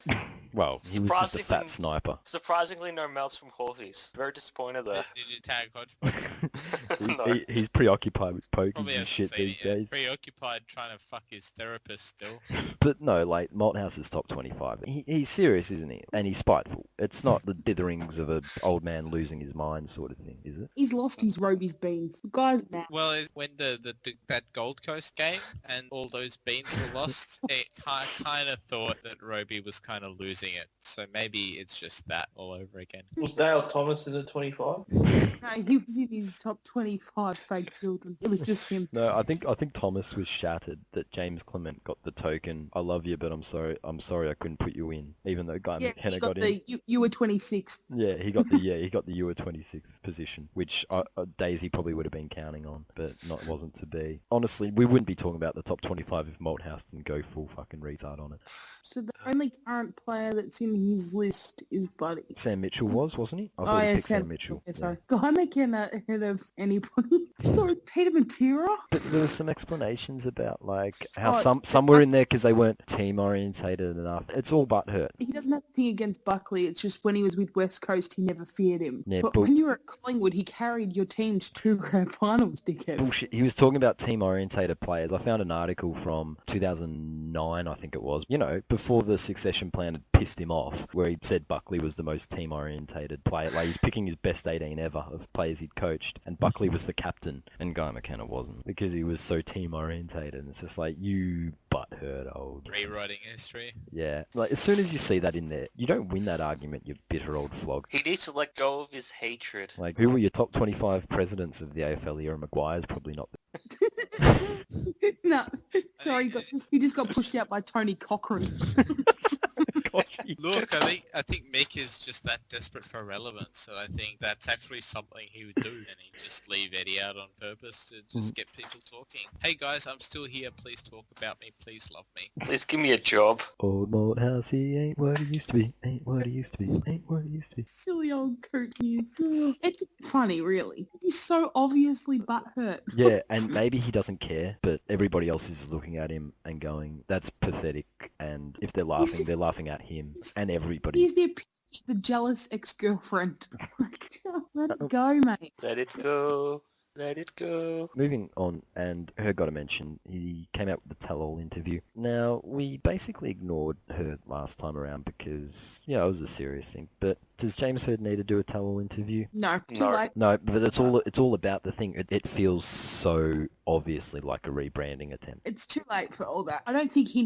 well, he was just a Surprisingly- fat sniper. Surprisingly, no Mel's from Hawkeys. Very disappointed there. Did you tag Hodgepodge? No. He's preoccupied with pokies Probably and hasn't shit seen these it yet. days. Preoccupied trying to fuck his therapist still. But no, like, Malthouse's top 25. He's serious, isn't he? And he's spiteful. It's not the ditherings of an old man losing his mind sort of thing, is it? He's lost his Roby's beans. The guy's mad. Well, when that Gold Coast game and all those beans were lost, it kind of thought that Roby was kind of losing it. So maybe it's just that all over again. Was Dale Thomas in the 25? No, he was in his top 25 fake children. It was just him. No, I think Thomas was shattered that James Clement got the token. I love you, but I'm sorry I couldn't put you in. Even though Guy Yeah, McKenna he got got in. you were 26th. Yeah, he got the you were 26th position, which Daisy probably would have been counting on, but wasn't to be. Honestly, we wouldn't be talking about the top 25 if Malthouse didn't go full fucking retard on it. So the only current player that's in his list is Buddy. Sam Mitchell wasn't he? I thought he picked Sam Mitchell. Yeah, sorry. Guy McKenna ahead of anybody. Sorry, Peter Matera. But there were some explanations about like how Oh, some were in there because they weren't team orientated enough. It's all but hurt. He doesn't have anything against Buckley. It's just when he was with West Coast, he never feared him. Yeah, but but- when you were at Collingwood, he carried your team to 2 grand finals, dickhead. Bullshit. He was talking about team orientated players. I found an article from 2009, I think it was. You know, before the succession plan had pissed him off, where he said Buckley was the most team orientated player. Like he's picking his best 18 ever of players he'd coached, and Buckley was the captain, and Guy McKenna wasn't because he was so team orientated. And it's just like you butthurt old. Rewriting history. Yeah, like as soon as you see that in there, you don't win that argument. You bitter old flog. He needs to let go of his hatred. Like who were your top 25 presidents of the AFL era? Maguire's probably not. No, sorry, he just got pushed out by Tony Cochrane. Look, I think Mick is just that desperate for relevance, so I think that's actually something he would do, and he'd just leave Eddie out on purpose to just get people talking. Hey guys, I'm still here. Please talk about me. Please love me. Please give me a job. Old Malthouse, he ain't what he used to be. Ain't what he used to be. Ain't what he used to be. Silly old coot he is. It's funny, really. He's so obviously butthurt. Yeah, and maybe he doesn't care, but everybody else is looking at him and going, that's pathetic. And if they're laughing, they're laughing at him and everybody. He's the jealous ex-girlfriend. Like, let it go, mate. Let it go. Let it go. Moving on, and her got to mention, he came out with the tell-all interview. Now, we basically ignored her last time around because, yeah, it was a serious thing. But does James Hird need to do a tell-all interview? No, too No. late. No, but it's all about the thing. It feels so obviously like a rebranding attempt. It's too late for all that. I don't think he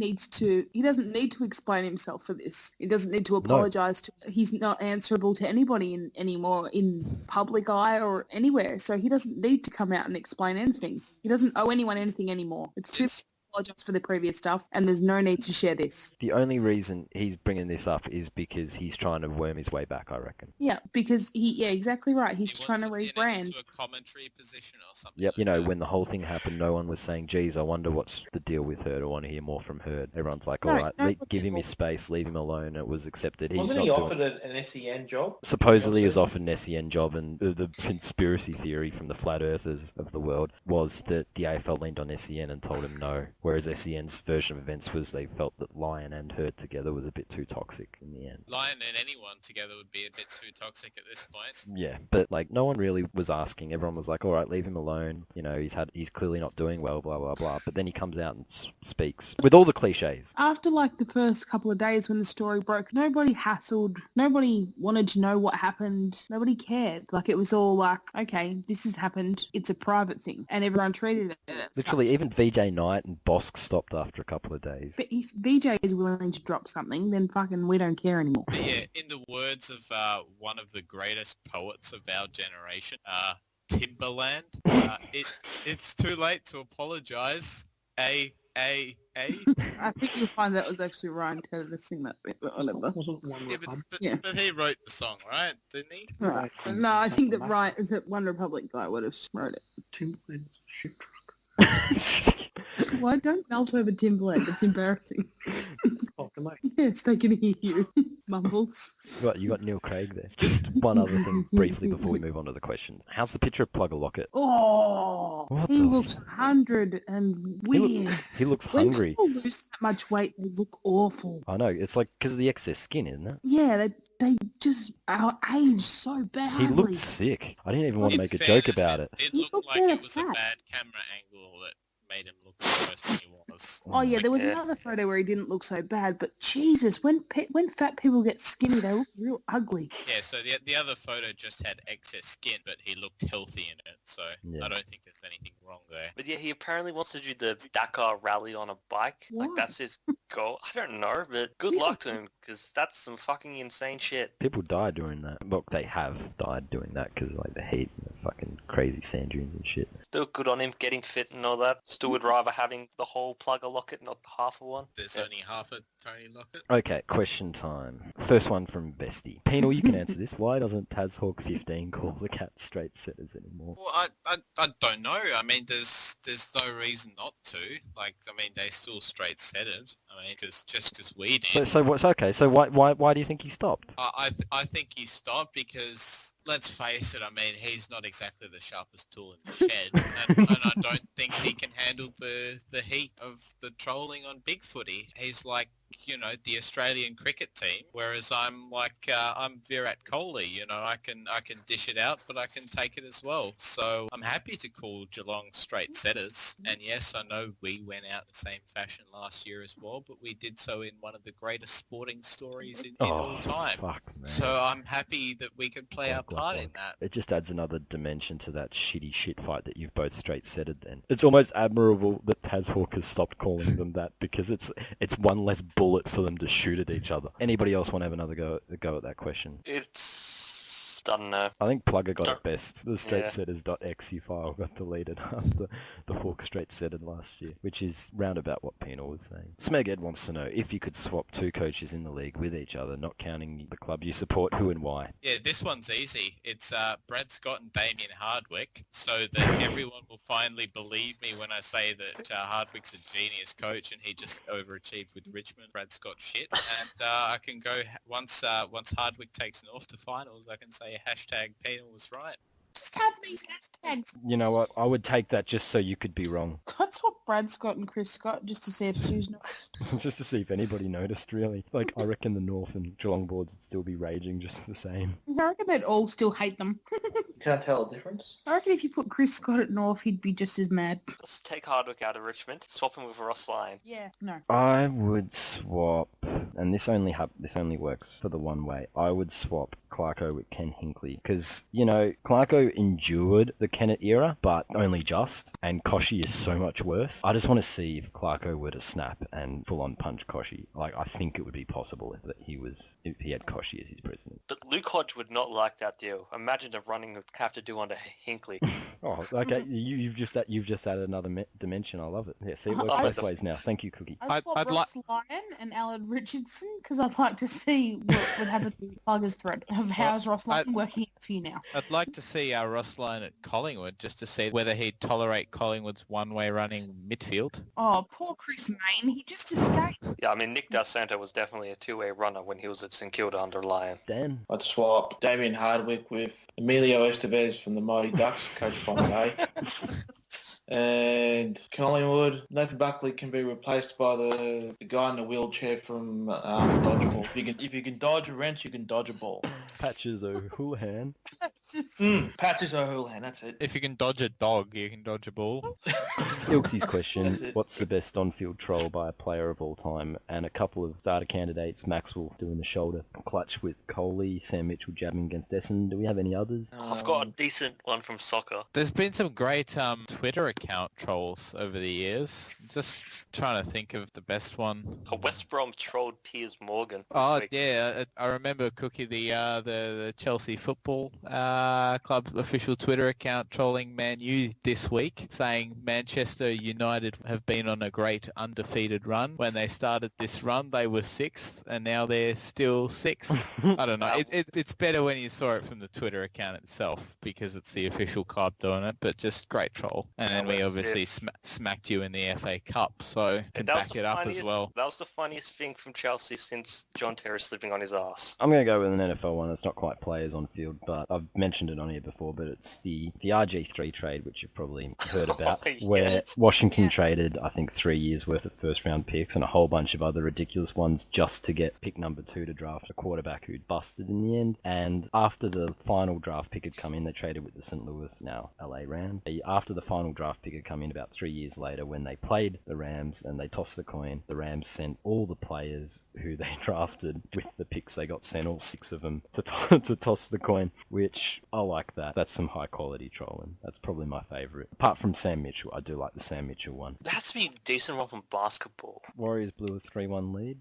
doesn't need to explain himself for this. He doesn't need to apologise he's not answerable to anybody anymore in public eye or anywhere. So he doesn't need to come out and explain anything. He doesn't owe anyone anything anymore. It's too late to apologise for the previous stuff, and there's no need to share this. The only reason he's bringing this up is because he's trying to worm his way back, I reckon. Yeah, because exactly right. He's He trying to wants get rebrand. into a commentary position or something. Yep, like that. when the whole thing happened, no one was saying, geez, I wonder what's the deal with Hird. I want to hear more from Hird. Everyone's like, No, all right, no, give him people- his space, leave him alone. And it was accepted. He's Wasn't not he doing offered an SEN job? Supposedly he was offered an SEN job, and the conspiracy theory from the flat earthers of the world was that the AFL leaned on SEN and told him no, whereas SEN's version of events was they felt that Lion and Hird together was a bit too toxic in the end. Lion and anyone together would be a bit too toxic at this point. Yeah, but no one really was asking. Everyone was like, all right, leave him alone. He's clearly not doing well, blah, blah, blah. But then he comes out and speaks with all the cliches. After the first couple of days when the story broke, nobody hassled. Nobody wanted to know what happened. Nobody cared. It was all like, okay, this has happened. It's a private thing. And everyone treated it as such. Literally, even VJ Knight and Bosk stopped after a couple of days. But if VJ is willing to drop something, then fucking we don't care anymore. But yeah, in the words of one of the greatest poets of our generation, Timberland, it's too late to apologise. I think you'll find that was actually Ryan Tedder to sing that bit, but whatever. Wasn't One Yeah, Republic? Yeah. but he wrote the song, right? Didn't he? Right. No, I think that One Republic guy would have wrote it. Timberland's a shit truck. Why don't melt over Timberland? It's embarrassing. Oh, can they? Yes, they can hear you. Mumbles. You got Neil Craig there. Just one other thing briefly before we move on to the questions. How's the picture of Plugger Lockett? Oh, What he the looks 100 and weird. He looks When hungry. people lose that much weight, they look awful. I know, it's because of the excess skin, isn't it? Yeah, they just age so badly. He looked sick. I didn't even want to In make a fairness, joke about it. It He looked looked like kinda it was a fat. bad camera angle that made him look worse than he was. Oh yeah, there was Yeah. another photo where he didn't look so bad, but Jesus, when fat people get skinny, they look real ugly. Yeah, so the other photo just had excess skin, but he looked healthy in it, so Yeah. I don't think there's anything wrong there. But yeah, he apparently wants to do the Dakar rally on a bike. Why? That's his goal. I don't know, but good He's luck to him, because that's some fucking insane shit. People died doing that. Well, they have died doing that because the heat and the fucking crazy sand dunes and shit. Still good on him getting fit and all that. Still would rather having the whole Plugger Lockett, not half of one. There's Yeah. only half a Tony Lockett. Okay, question time. First one from Vesty. Penal, you can answer this. Why doesn't Tazhawk 15 call the Cats straight setters anymore? Well, I don't know. I mean, there's no reason not to. They still straight set it. I mean, because we did. So what's okay? So why do you think he stopped? I think he stopped because, let's face it, I mean, he's not exactly the sharpest tool in the shed, and I don't think he can handle the heat of the trolling on Big Footy. He's like, the Australian cricket team, whereas I'm Virat Kohli. I can dish it out, but I can take it as well. So I'm happy to call Geelong straight setters. And yes, I know we went out the same fashion last year as well, but we did so in one of the greatest sporting stories in all time. Fuck, man. So I'm happy that we could play our part in that. It just adds another dimension to that shitty shit fight that you've both straight setted then. It's almost admirable that Tazhawk has stopped calling them that because it's one less bullet for them to shoot at each other. Anybody else want to have another go at that question? I don't know. I think Plugger got it best. The Yeah. straightsetters.exe file got deleted after the Hawk straight setted last year, which is roundabout what Penal was saying. Smeg Ed wants to know if you could swap two coaches in the league with each other, not counting the club you support, who and why. Yeah, this one's easy. It's Brad Scott and Damien Hardwick, so that everyone will finally believe me when I say that Hardwick's a genius coach and he just overachieved with Richmond. Brad Scott shit, and I can go once Hardwick takes North to finals, I can say hashtag Penal was right. Just have these hashtags. You know what? I would take that just so you could be wrong. I'd swap Brad Scott and Chris Scott just to see if Sue's noticed. Just to see if anybody noticed, really. Like, I reckon the North and Geelong boards would still be raging just the same. I reckon they'd all still hate them. You can't tell the difference. I reckon if you put Chris Scott at North, he'd be just as mad. Let's take Hardwick out of Richmond, swap him with Ross Lyon. Yeah, no. I would swap, and this only works for the one way. I would swap Clarko with Ken Hinkley because, you know, Clarko endured the Kennett era, but only just, and Koshy is so much worse. I just want to see if Clarko were to snap and full-on punch Koshy. Like, I think it would be possible if he had Koshy as his president. But Luke Hodge would not like that deal. Imagine the running would have to do under Hinkley. Oh, okay. You've just added another dimension. I love it. Yeah, see, it works both ways now. Thank you, Cookie. I'd swap Ross Lyon and Alan Richardson because I'd like to see what would happen to the Pluggers thread of how's Ross Lyon working for you now. I'd like to see Ross Lyon at Collingwood just to see whether he'd tolerate Collingwood's one-way running midfield. Oh, poor Chris Mayne. He just escaped. Yeah, I mean, Nick Del Santo was definitely a two-way runner when he was at St Kilda under Lyon. Dan? I'd swap Damien Hardwick with Emilio Estevez from the Mighty Ducks, coached by Day. And Collingwood, Nathan Buckley can be replaced by the guy in the wheelchair from Dodgeball. If you can dodge a wrench, you can dodge a ball. Patches O'Houlihan. Patches O'Houlihan, that's it. If you can dodge a dog, you can dodge a ball. Ilksy's question, what's the best on-field troll by a player of all time? And a couple of starter candidates, Maxwell doing the shoulder clutch with Coley, Sam Mitchell jabbing against Essendon. Do we have any others? I've got a decent one from soccer. There's been some great Twitter account trolls over the years. Just trying to think of the best one. West Brom trolled Piers Morgan. Oh yeah, I remember Cookie the Chelsea Football Club official Twitter account trolling Man U this week, saying Manchester United have been on a great undefeated run. When they started this run, they were 6th, and now they're still 6th. I don't know. It's better when you saw it from the Twitter account itself because it's the official club doing it. But just great troll. And then we obviously smacked you in the FA Cup, so can back it up as well. That was the funniest thing from Chelsea since John Terry sleeping on his ass. I'm going to go with an NFL one. It's not quite players on field, but I've mentioned it on here before, but it's the RG3 trade, which you've probably heard about, Yes. where Washington traded, I think, 3 years worth of first-round picks and a whole bunch of other ridiculous ones just to get pick number 2 to draft a quarterback who'd busted in the end. And after the final draft pick had come in, they traded with the St. Louis, now LA Rams. After the final draft pick had come in about 3 years later, when they played the Rams and they tossed the coin, the Rams sent all the players who they drafted with the picks they got sent, all 6 of them, to toss the coin, which I like that. That's some high-quality trolling. That's probably my favourite. Apart from Sam Mitchell, I do like the Sam Mitchell one. There has to be a decent one from basketball. Warriors blew a 3-1 lead.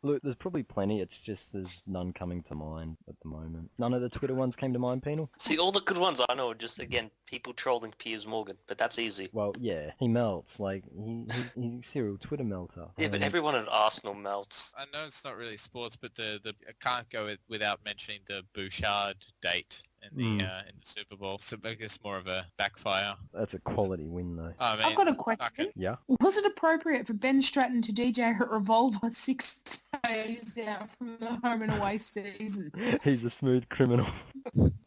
Look, there's probably plenty. It's just there's none coming to mind at the moment. None of the Twitter ones came to mind, Penal? See, all the good ones I know are just, again, people trolling Piers Morgan, but that's easy. Well, yeah, he melts. Like, he's a serial Twitter melter. Yeah, but everyone at Arsenal melts. I know it's not really sports, but I can't go without mentioning the Bouchard date in the Super Bowl. So I guess more of a backfire. That's a quality win, though. I mean, I've got a question. okay. Yeah? Was it appropriate for Ben Stratton to DJ at Revolver 6 days out from the home and away season? He's a smooth criminal.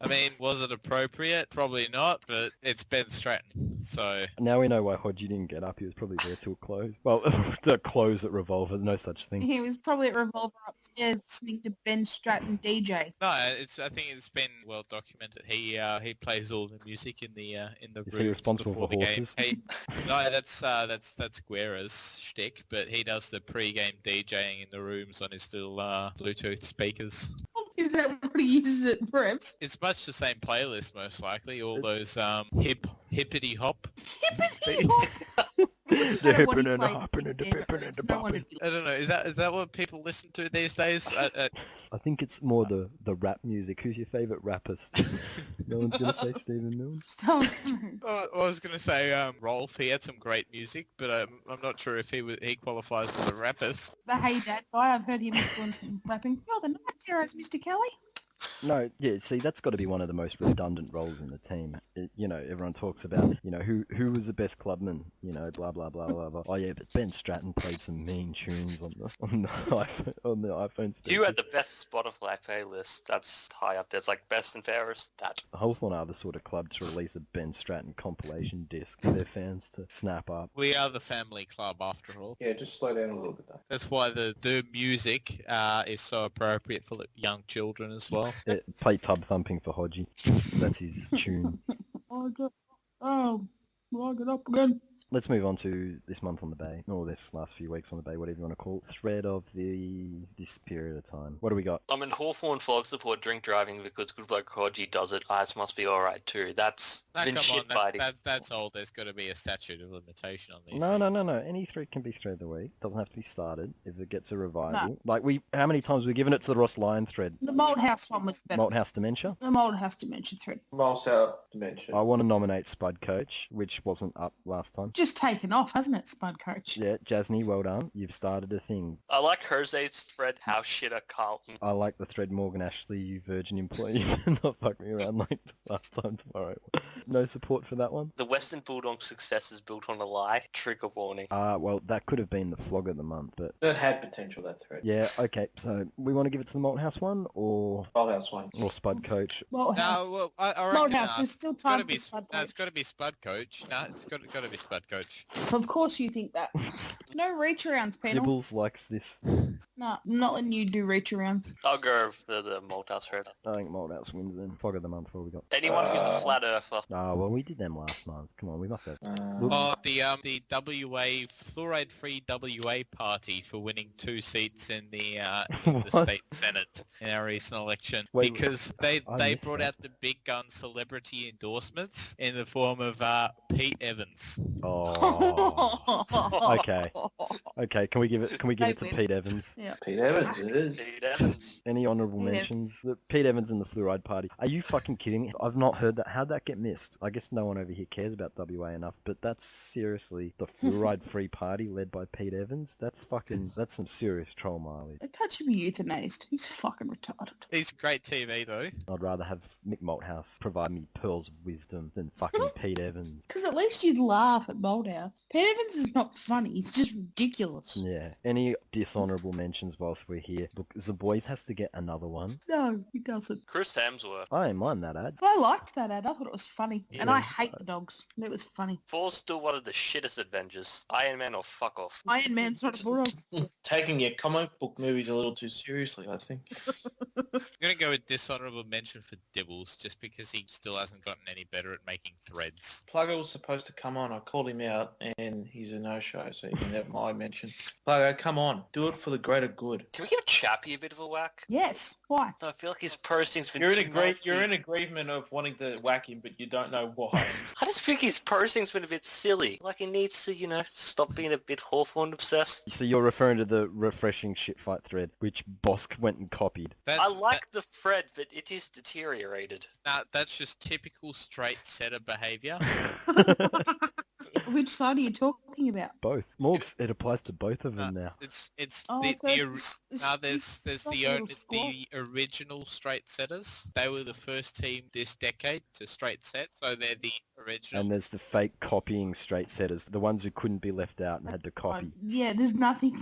I mean, was it appropriate? Probably not, but it's Ben Stratton, so... Now we know why Hodgie didn't get up. He was probably there till close. Well, to close at Revolver, no such thing. He was probably at Revolver upstairs listening to Ben Stratton DJ. No, I think it's been well documented. He plays all the music in the Is rooms he responsible before for the horses? game. No, that's Guerra's shtick, but he does the pre-game DJing in the rooms on his little Bluetooth speakers. Is that what he uses it for? It's much the same playlist, most likely. All those hippity hop. Hippity hop. The hippin' and the hoppin' and the pippin' and the boppin'. I don't know. Is that what people listen to these days? I think it's more the rap music. Who's your favourite rapper? No one's going to say Stephen Milne? I was going to say Rolf. He had some great music, but I'm not sure if he qualifies as a rapper. The Hey Dad guy, I've heard him doing some rapping. You're the night terrors, Mr. Kelly. No, yeah, see, that's got to be one of the most redundant roles in the team. Everyone talks about, who was the best clubman, blah, blah, blah, blah, blah. Oh, yeah, but Ben Stratton played some mean tunes on the iPhone speakers. You had the best Spotify playlist. That's high up there. It's like best and fairest. That. Hawthorn are the sort of club to release a Ben Stratton compilation disc for their fans to snap up. We are the family club after all. Yeah, just slow down a little bit though. That's why the music is so appropriate for the young children as well. Play Tub Thumping for Hodgie. That's his tune. Log it up again. Let's move on to this month on the Bay, or this last few weeks on the Bay, whatever you want to call it. Thread of this period of time. What do we got? I mean, Hawthorn flag support drink driving because good bloke Hodgie does it. Eyes must be alright too. That's been shit fighting. That's old. There's got to be a statute of limitation on these No. things. Any thread can be thread of the week. Doesn't have to be started if it gets a revival. No. How many times have we given it to the Ross Lyon thread? The Malthouse one was better. Malthouse Dementia? The Malthouse Dementia thread. Malthouse Dementia. I want to nominate Spud Coach, which wasn't up last time. Just taken off, hasn't it, Spud Coach? Yeah, Jasny, well done. You've started a thing. I like Jose's thread, how shit are Carlton. I like the thread, Morgan Ashley, you virgin employee. Not fuck me around like last time tomorrow. No support for that one? The Western Bulldogs' success is built on a lie. Trigger warning. Well, that could have been the flog of the month, but... That had potential, that thread. Yeah, okay, so we want to give it to the Malthouse one, or... Malthouse one. Or Spud Coach? Malthouse. No, well, I reckon, Malthouse, there's still time for Spud Coach. It's got to be Spud Coach. No, it's got to be Spud Coach. Of course you think that. No reach arounds, Penal. Dibbles likes this. No, I'm not letting you do reach arounds. I'll go for the Malthouse thread. I think Malthouse wins then. Flog of the month, what have we got? Anyone who's a flat earther. Well, we did them last month. Come on, we must have. Oh, the WA fluoride-free WA party for winning 2 seats in the state senate in our recent election. Wait, because they brought that. out the big gun celebrity endorsements in the form of Pete Evans. Oh. Okay. Can we give it to win. Pete Evans? Yeah. Pete Evans, it is. Pete Evans. Any honourable Pete mentions? Pete Evans and the Fluoride Party. Are you fucking kidding me? I've not heard that. How'd that get missed? I guess no one over here cares about WA enough, but that's seriously the Fluoride-free party led by Pete Evans? That's some serious troll mileage. I can't you be euthanized? He's fucking retarded. He's great TV though. I'd rather have Mick Malthouse provide me pearls of wisdom than fucking Pete Evans. Because at least you'd laugh at Malthouse. Pete Evans is not funny. He's just ridiculous. Yeah. Any dishonourable mentions whilst we're here? Look, The Boys has to get another one. No, he doesn't. Chris Hemsworth. I didn't mind that ad. I liked that ad. I thought it was funny. Yeah. And I hate the dogs. And it was funny. Thor's still one of the shittest Avengers. Iron Man or fuck off. Iron Man's not a bulldog. Taking your comic book movies a little too seriously, I think. I'm going to go with dishonourable mention for Dibbles, just because he still hasn't gotten any better at making threads. Plugger was supposed to come on. I called him out, and he's a no-show, so you can have my mention. Plugger, come on. Do it for the greater good. Can we give Chappie a bit of a whack? Yes. Why? No, I feel like his posting's been You're in too agreement of wanting to whack him, but you don't know why. I just think his posting's been a bit silly. Like he needs to, stop being a bit Hawthorn obsessed. So you're referring to the refreshing shit fight thread, which Bosk went and copied. I like the thread, but it is deteriorated. That's just typical straight setter behaviour. Which side are you talking about? Both. Morgs, it applies to both of them now. It's Oh, the so it's there's like the a little squad. original straight setters. They were the first team this decade to straight set, so they're the original. And there's the fake copying straight setters, the ones who couldn't be left out and had to copy. Yeah, there's nothing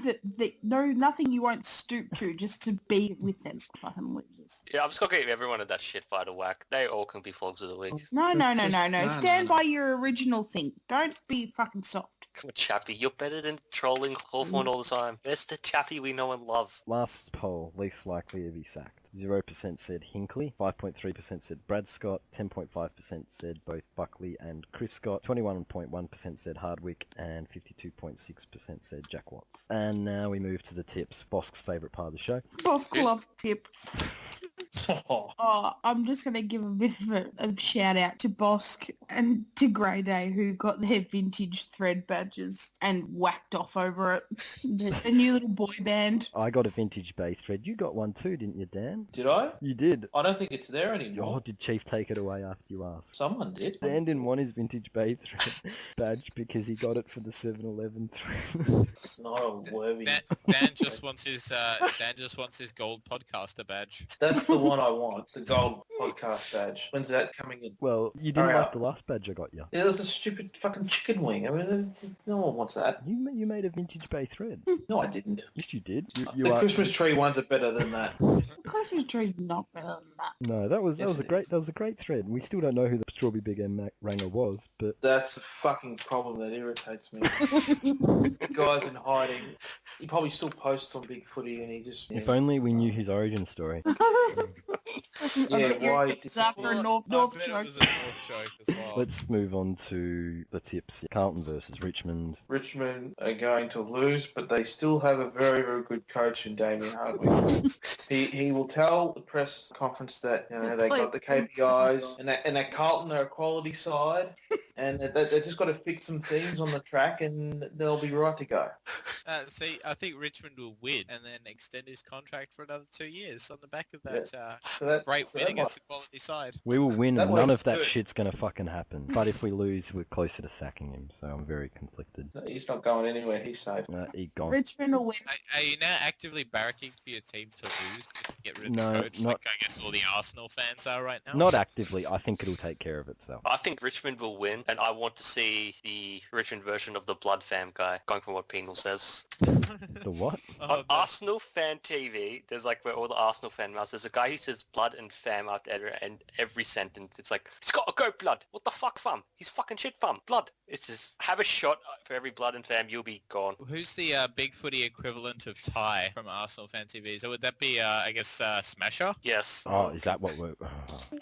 nothing you won't stoop to just to be with them. Fucking losers. Yeah, I'm just gonna give everyone of that shit fight a whack. They all can be flogs of the week. No. No. Stand by your original thing. Don't be fucking soft. Come on, Chappie, you're better than trolling Hawthorn all the time. That's the Chappie we know and love. Last poll, least likely to be sacked. 0% said Hinkley, 5.3% said Brad Scott, 10.5% said both Buckley and Chris Scott, 21.1% said Hardwick, and 52.6% said Jack Watts. And now we move to the tips, Bosk's favourite part of the show. Bosk loves tip. I'm just going to give a bit of a shout out to Bosk and to Grey Day, who got their vintage thread badges and whacked off over it. The new little boy band. I got a vintage Bay thread. You got one too, didn't you, Dan? Did I? You did. I don't think it's there anymore. Oh, did Chief take it away after you asked? Someone did. Dan didn't want his vintage Bay thread badge because he got it for the 7-Eleven thread. It's not a worthy. Dan just wants his gold podcaster badge. That's the one one I want, the gold podcast badge. When's that coming in? Well, you didn't Hurry like up. the last badge I got you. Yeah, there's a stupid fucking chicken wing. I mean, no one wants that. You made a vintage bay thread. No, I didn't. Yes, you did. The Christmas tree ones are better than that. Christmas tree's not better than that. No, that was Yes, a it great is. that was a great thread. We still don't know who the Strawberry Big M Ranger was, but That's the fucking problem that irritates me. The guy's in hiding. He probably still posts on Big Footy and he just... if only we knew his origin story. Yeah, why It's after a North I bet joke. it was a North joke as well. Let's move on to the tips. Carlton versus Richmond. Richmond are going to lose, but they still have a very, very good coach in Damien Hardwick. He will tell the press conference that they got the KPIs and that Carlton are a quality side and they just got to fix some things on the track and they'll be right to go. See, I think Richmond will win and then extend his contract for another 2 years on the back of that great win against the quality side. We will win, That and none works of that too. shit's gonna fucking happen. But if we lose, we're closer to sacking him, so I'm very conflicted. He's not going anywhere. He's safe. He gone. Richmond will win. Are you now actively barracking for your team to lose just to get rid of No, the coach, not- like I guess all the Arsenal fans are right now? Not actively. I think it'll take care of itself. I think Richmond will win, and I want to see the Richmond version of the Blood Fam guy, going from what Penal says. The what? On Arsenal Fan TV, there's like where all the Arsenal fan mouths, there's a guy who says blood and fam after every sentence. It's like, he's got to go blood. What the fuck fam? He's fucking shit fam. Blood. It's just, have a shot for every blood and fam, you'll be gone. Who's the big footy equivalent of Ty from Arsenal Fan TV? So would that be, I guess, Smasher? Yes. Oh, is that what we're...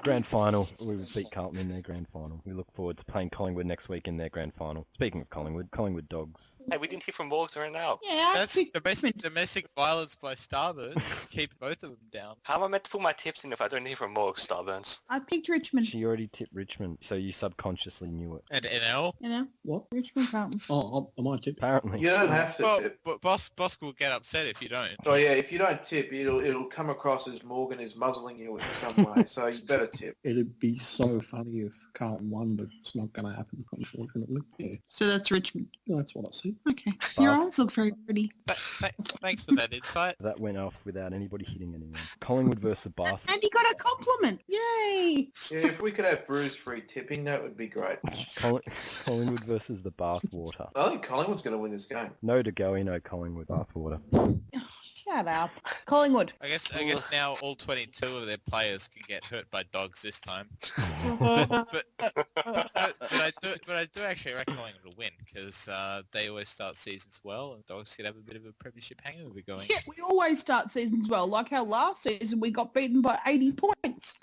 Grand final. We would beat Carlton in their grand final. We look forward to playing Collingwood next week in their grand final. Speaking of Collingwood Dogs. Hey, we didn't hear from Morgs right now. Yeah, I That's picked domestic violence by Starburns. Keep both of them down. How am I meant to put my tips in if I don't hear from Morgs, Starburns? I picked Richmond. She already tipped Richmond, so you subconsciously knew it. And NL? You know, What? Richmond Carlton. Oh, I might tip. Apparently. You don't have to Well, tip. but boss will get upset if you don't. Oh yeah, if you don't tip, it'll come across as Morgan is muzzling you in some way. So you better tip. It'd be so funny if Carlton won, but it's not going to happen, unfortunately. Yeah, So that's Richmond. that's what I said. Okay. Your eyes look very pretty. Thanks for that insight. That went off without anybody hitting anyone. Collingwood versus Bath. And he got a compliment. Yay! Yeah, if we could have bruise-free tipping, that would be great. Collingwood versus the Bathwater. I think Collingwood's going to win this game. No De Goey, no Collingwood. Bathwater. Shut up. Collingwood. I guess now all 22 of their players can get hurt by dogs this time. but I do actually reckon Collingwood will win because they always start seasons well, and dogs could have a bit of a premiership hangover going. Yeah, we always start seasons well. Like how last season we got beaten by 80 points.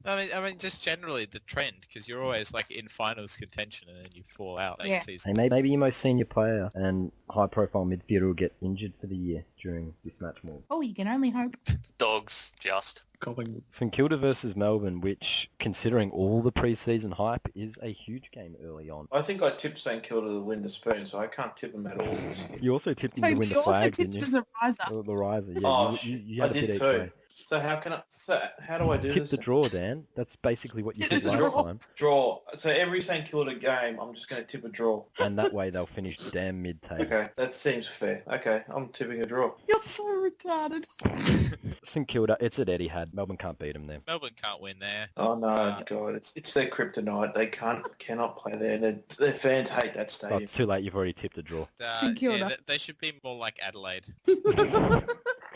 I mean, just generally the trend, because you're always like in finals contention and then you fall out Yeah. late season. Hey, maybe your most senior player and high-profile midfielder will get injured for the year during this match more. Oh, you can only hope. Dogs, just. Collingwood. St Kilda versus Melbourne, which, considering all the pre-season hype, is a huge game early on. I think I tipped St Kilda to win the spoon, so I can't tip them at all this year. You also tipped them Hey, to win we the also flag, tipped didn't as you? a riser. Oh, the riser, yeah. Oh, you I had to did pit each too. way. So how do I do Tip this? the draw, Dan. That's basically what you Tip did the last draw. time. Draw. So every St Kilda game, I'm just going to tip a draw. And that way they'll finish damn mid-table. Okay, that seems fair. Okay, I'm tipping a draw. You're so retarded. St Kilda, it's at Etihad. Melbourne can't beat them there. Melbourne can't win there. Oh no, God, it's their kryptonite. They cannot play there. Their fans hate that Oh, stadium. it's too late. You've already tipped a draw. St Kilda. They should be more like Adelaide.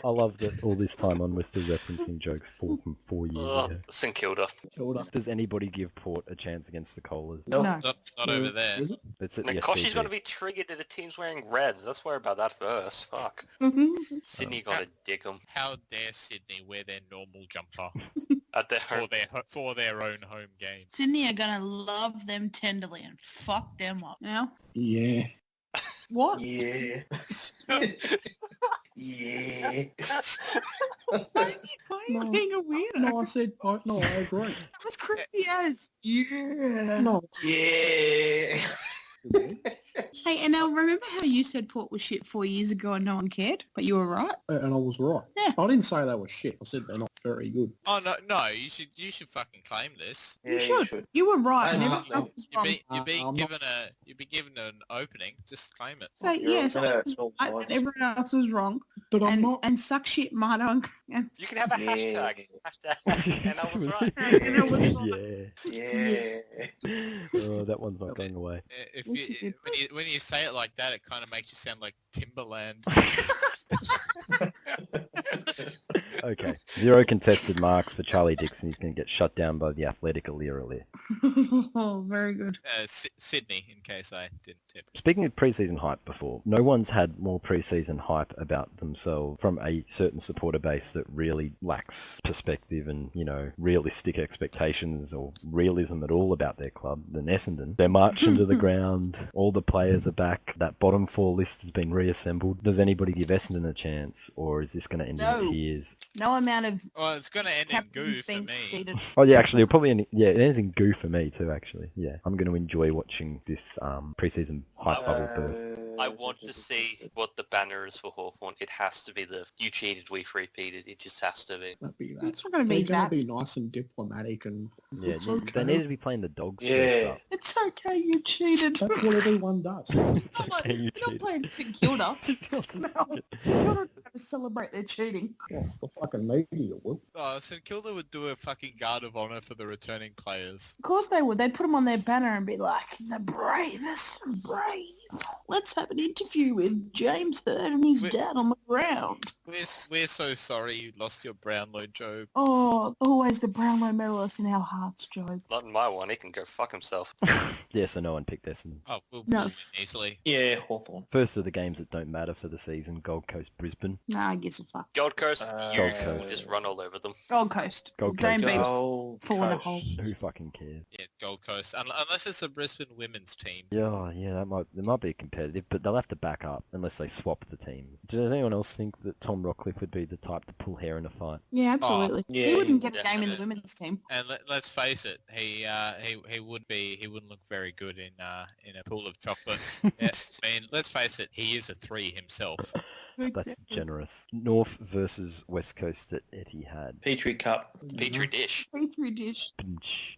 I love that all this time on we're still referencing jokes 4 from 4 years ago. St Kilda. Kilda. Does anybody give Port a chance against the Colas? No. No. Not over there. Is it? It's at the Nakoshi's SCG. going to be triggered that the team's wearing reds. Let's worry about that first. Fuck. Sydney got to dick them How dare Sydney wear their normal jumper at their for home. for their own home game? Sydney are gonna love them tenderly and fuck them up. Now, Yeah. what? Yeah. Yeah. Why are you No. being a weirdo? No, I said, no, I agree. That was creepy as. Yeah. No. Yeah. Hey, and now remember how you said Port was shit 4 years ago and no one cared, but you were right. And I was right. Yeah. I didn't say they were shit. I said they're not very good. Oh no! You should fucking claim this. Yeah, You should. You were right. And I'm everyone not- else was wrong. I'm You'd be given an opening. Just claim it. So You're yes, gonna I was solve right lives. and everyone else was wrong. But I'm and, not. and suck shit, Marduk. And You can have a Yeah. hashtag. And I was right. Yeah. Oh, that one's not going away. If Yes, you you, when you say it like that, it kind of makes you sound like Timberland. Okay. 0 contested marks for Charlie Dixon. He's going to get shut down by the athletic Alira. Oh, very good. Sydney, in case I didn't tip. Speaking of preseason hype before, no one's had more preseason hype about themselves from a certain supporter base that really lacks perspective and, you know, realistic expectations or realism at all about their club than Essendon. They're marching to the ground. All the players are back. That bottom 4 list has been reassembled. Does anybody give Essendon a chance, or is this going to end in tears? No amount of Well, it's going to end in captains goo for being me. seated. Oh yeah, actually, it'll probably end, anything goo for me too. Actually, yeah, I'm going to enjoy watching this preseason hype bubble burst. I want to see what the banner is for Hawthorn. It has to be the "You cheated, we repeated." It just has to be. It's not going to be They're going that. to be nice and diplomatic, and Yeah, it's they okay. need to be playing the dogs Yeah. first up. It's okay, you cheated. That's what everyone does. It's I'm like, okay, you we're not cheated. playing St Kilda. No, St Kilda to celebrate their cheating. Well, the fucking media will. Oh, St Kilda would do a fucking guard of honour for the returning players. Of course they would. They'd put them on their banner and be like, the bravest brave. Let's have an interview with James Hurd and his dad on the ground. We're so sorry you lost your Brownlow, Job. Oh, always the Brownlow medalist in our hearts, Joe. Not in my one. He can go fuck himself. Yeah, so no one picked Essendon. Oh, we'll No. win easily. Yeah, Hawthorn. First of the games that don't matter for the season: Gold Coast, Brisbane. Nah, I guess a fuck. Gold Coast, Gold you Coast. just run all over them. Gold Coast. Gold Dane Coast. Beams. Gold Four and a Coast. hole. Who fucking cares? Yeah, Gold Coast. Unless it's a Brisbane women's team. Yeah, it might be competitive, but they'll have to back up unless they swap the teams. Does anyone else think that Tom Rockcliffe would be the type to pull hair in a fight? Yeah, absolutely. yeah, he wouldn't get a yeah. game in the women's team. And let's face it, he wouldn't look very good in a pool of chocolate. Yeah, I mean, let's face it, he is a 3 himself. That's generous. North versus West Coast at Etihad. Petrie Cup. Petri dish. Petri dish.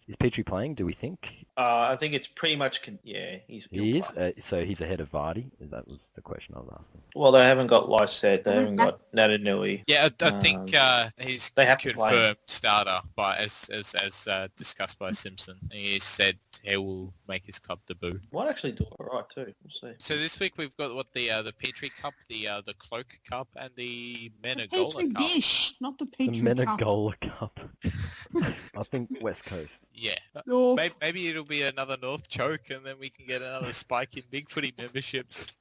Is Petrie playing, do we think? I think it's pretty much... he's... He is? So he's ahead of Vardy? That was the question I was asking. Well, they haven't got Lyset. They haven't got Natanui. Yeah, I think he's they have to play. confirmed starter by as discussed by Simpson. He said he will make his club debut. Might actually do it right too. We'll see. So this week we've got the Petrie Cup, the Cloak Cup, and the Menegola Petri Cup. dish, not the The Petri cup. Menegola Cup. I think West Coast. Yeah. North. Maybe it'll be another North choke, and then we can get another spike in Big Footy memberships.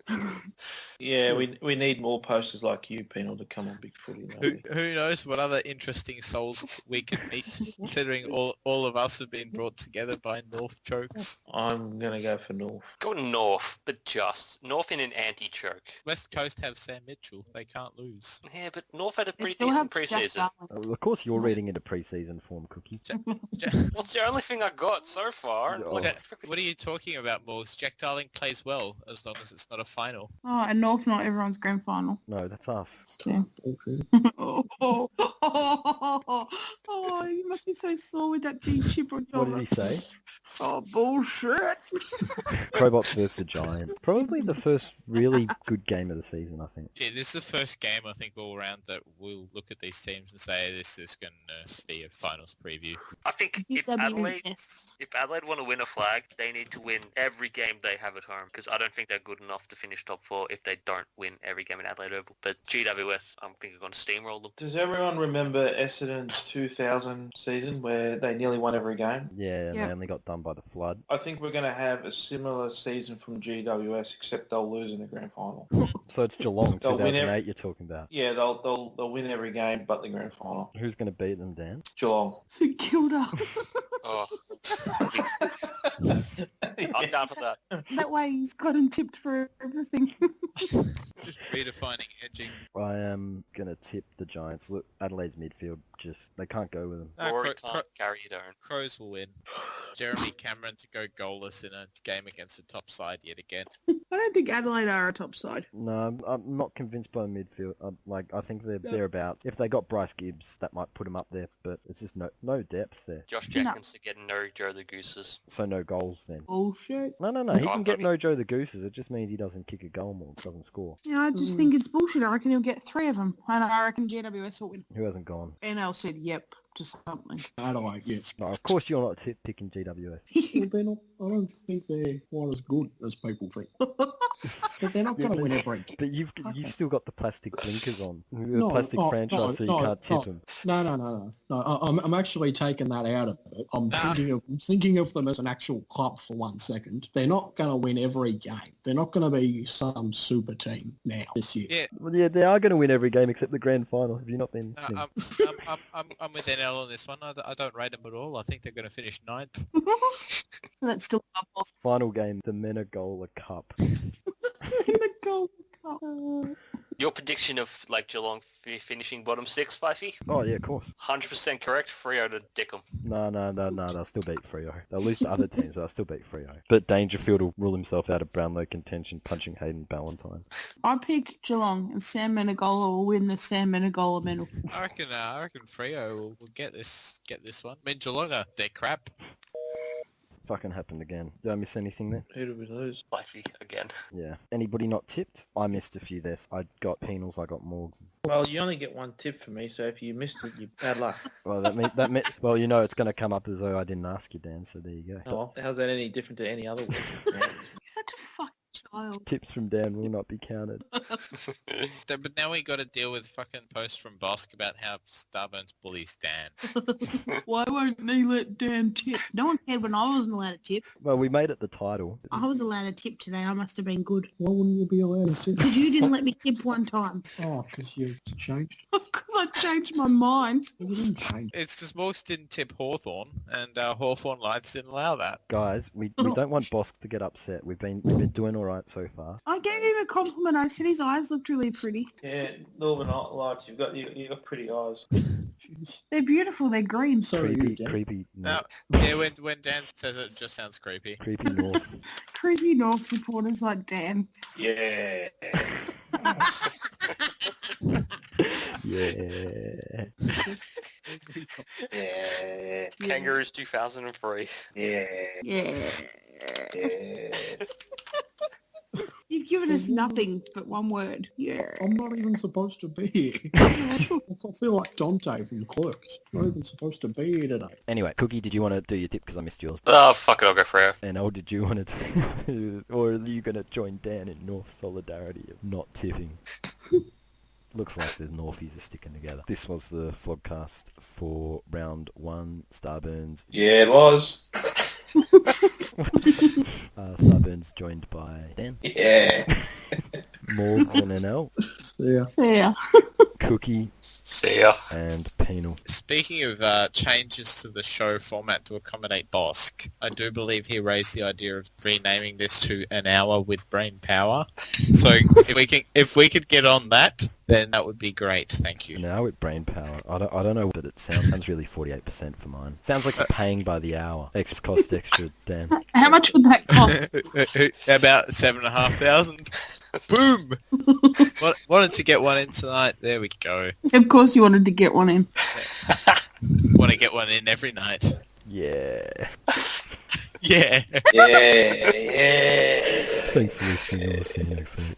Yeah, we need more posters like you, Penal, to come on Big Footy. Who knows what other interesting souls we can meet, considering all of us have been brought together by North chokes. I'm going to go for North. Go North, but just. North in an anti-choke. West Coast have Sam Mitchell. They can't lose. Yeah, but North had a They pretty still decent have Jack preseason. Darling. Of course, you're reading into pre-season form, Cookie. What's the only thing I got so far? Oh. Like, What are you talking about, Morgs? Jack Darling plays well, as long as it's not a final. Oh, and North, not everyone's grand final. No, that's us. Yeah. Bullshit. Oh, you must be so sore with that big chip on your What did he say? Oh, bullshit. Probots versus the Giant. Probably the first really good game of the season, I think. Yeah, this is the first game, I think, all around that we'll look at these teams and say this is going to be a finals preview. I think if Adelaide UWS. want to win a flag, they need to win every game they have at home, because I don't think they're good enough to finish top 4 if they don't win every game in Adelaide Oval. But GWS, I think, are going to steamroll them. Does everyone remember Essendon's 2000 season where they nearly won every game? Yeah, and Yeah. they only got done by the flood. I think we're going to have a similar season from GWS, except they'll lose in the grand final. So it's Geelong, They'll win 2008 you're talking about. Yeah, they'll win every game but the grand final. Who's going to beat them, Dan? Geelong. St Kilda. Oh, I'm down for that. That way he's got him tipped for everything. Redefining edging. I am going to tip the Giants. Look, Adelaide's midfield, they can't go with them. Rory can't carry it on. Crows will win. Jeremy Cameron to go goalless in a game against a top side yet again. I don't think Adelaide are a top side. No, I'm not convinced by the midfield. I think they're thereabouts. If they got Bryce Gibbs, that might put them up there, but it's just no depth there. Josh Jenkins to get no Joe the Gooses. So no goals then. Bullshit. No, he No, can I'm get gonna no Joe the Gooses. It just means he doesn't kick a goal more. doesn't score. Yeah, I just think it's bullshit. I reckon he'll get 3 of them. And I reckon GWS will win. Who hasn't gone? NL said yep to something. Adelaide, yes. No, of course you're not picking GWS. Well, they're not, I don't think they're quite as good as people think. But they're not going to win every game. But you've still got the plastic blinkers on. The No, plastic no, franchise, no, so you no, can't tip no. them. No. I'm actually taking that out of it. I'm thinking of them as an actual club for 1 second. They're not going to win every game. They're not going to be some super team now this year. Yeah, Well, yeah, they are going to win every game except the grand final. Have you not been? no, I'm with NL on this one. I don't rate them at all. I think they're going to finish 9th. So that's still up. Final game, the Menegola Cup. The Gold Cup. Your prediction of like Geelong finishing bottom 6, Fifey? Oh yeah, of course. 100% correct. Freo to dick 'em. No, they'll still beat Freo. They'll lose to other teams, but they'll still beat Freo. But Dangerfield will rule himself out of Brownlow contention, punching Hayden Ballantyne. I pick Geelong and Sam Menegola will win the Sam Menegola medal. I reckon Freo will get this one. I mean, Geelong, they're crap. Fucking happened again. Did I miss anything there? Who did we lose? Fifey again. Yeah. Anybody not tipped? I missed a few there. I got Penals, I got Morgs. Well, you only get 1 tip from me, so if you missed it, you bad luck. Well, that meant well, you know it's going to come up as though I didn't ask you, Dan, so there you go. Oh, well, how's that any different to any other week? You're such a fucking child. Tips from Dan will not be counted. But now we got to deal with fucking posts from Bosk about how Starburns bullies Dan. Why won't they let Dan tip? No one cared when I wasn't allowed to tip. Well, we made it the title. I was allowed to tip today. I must have been good. Why wouldn't you be allowed to tip? Because you didn't let me tip one time. Oh, because you changed. Because I changed my mind. You didn't change. It's because Morgs didn't tip Hawthorn, and Hawthorn Lights didn't allow that. Guys, we don't want Bosk to get upset. We've been doing all right so far. I gave him a compliment. I said his eyes looked really pretty. Yeah, Northern Lights, you got pretty eyes. Jeez. They're beautiful. They're green. Sorry, Creepy. No, No, yeah, when Dan says it just sounds creepy. creepy North. Creepy North supporters like Dan. Yeah. Yeah. Yeah. Kangaroos 2003. Yeah. Yeah. Yeah. You've given us nothing but one word. Yeah. I'm not even supposed to be here. I feel like Dante from Clerks. Not even supposed to be here today. Anyway, Cookie, did you want to do your tip? Because I missed yours. Oh, fuck it, I'll go Freo. And El, did you want to or are you going to join Dan in North solidarity of not tipping? Looks like the Northies are sticking together. This was the vlogcast for round 1. Starburns. Yeah, it was. Starburns joined by Dan, Yeah. Morgs and NL, Yeah. Yeah. Cookie, See ya. and Penal. Speaking of changes to the show format to accommodate Bosk, I do believe he raised the idea of renaming this to An Hour with Brain Power. So if we could get on that, then that would be great. Thank you. Now with brain power, I don't know, but it sounds really 48% for mine. Sounds like you're paying by the hour. Extra cost, extra, Dan. How much would that cost? About 7,500. Boom! Wanted to get one in tonight. There we go. Of course you wanted to get one in. Want to get one in every night. Yeah. Yeah. Yeah. Yeah. Thanks for listening. I'll see you next week.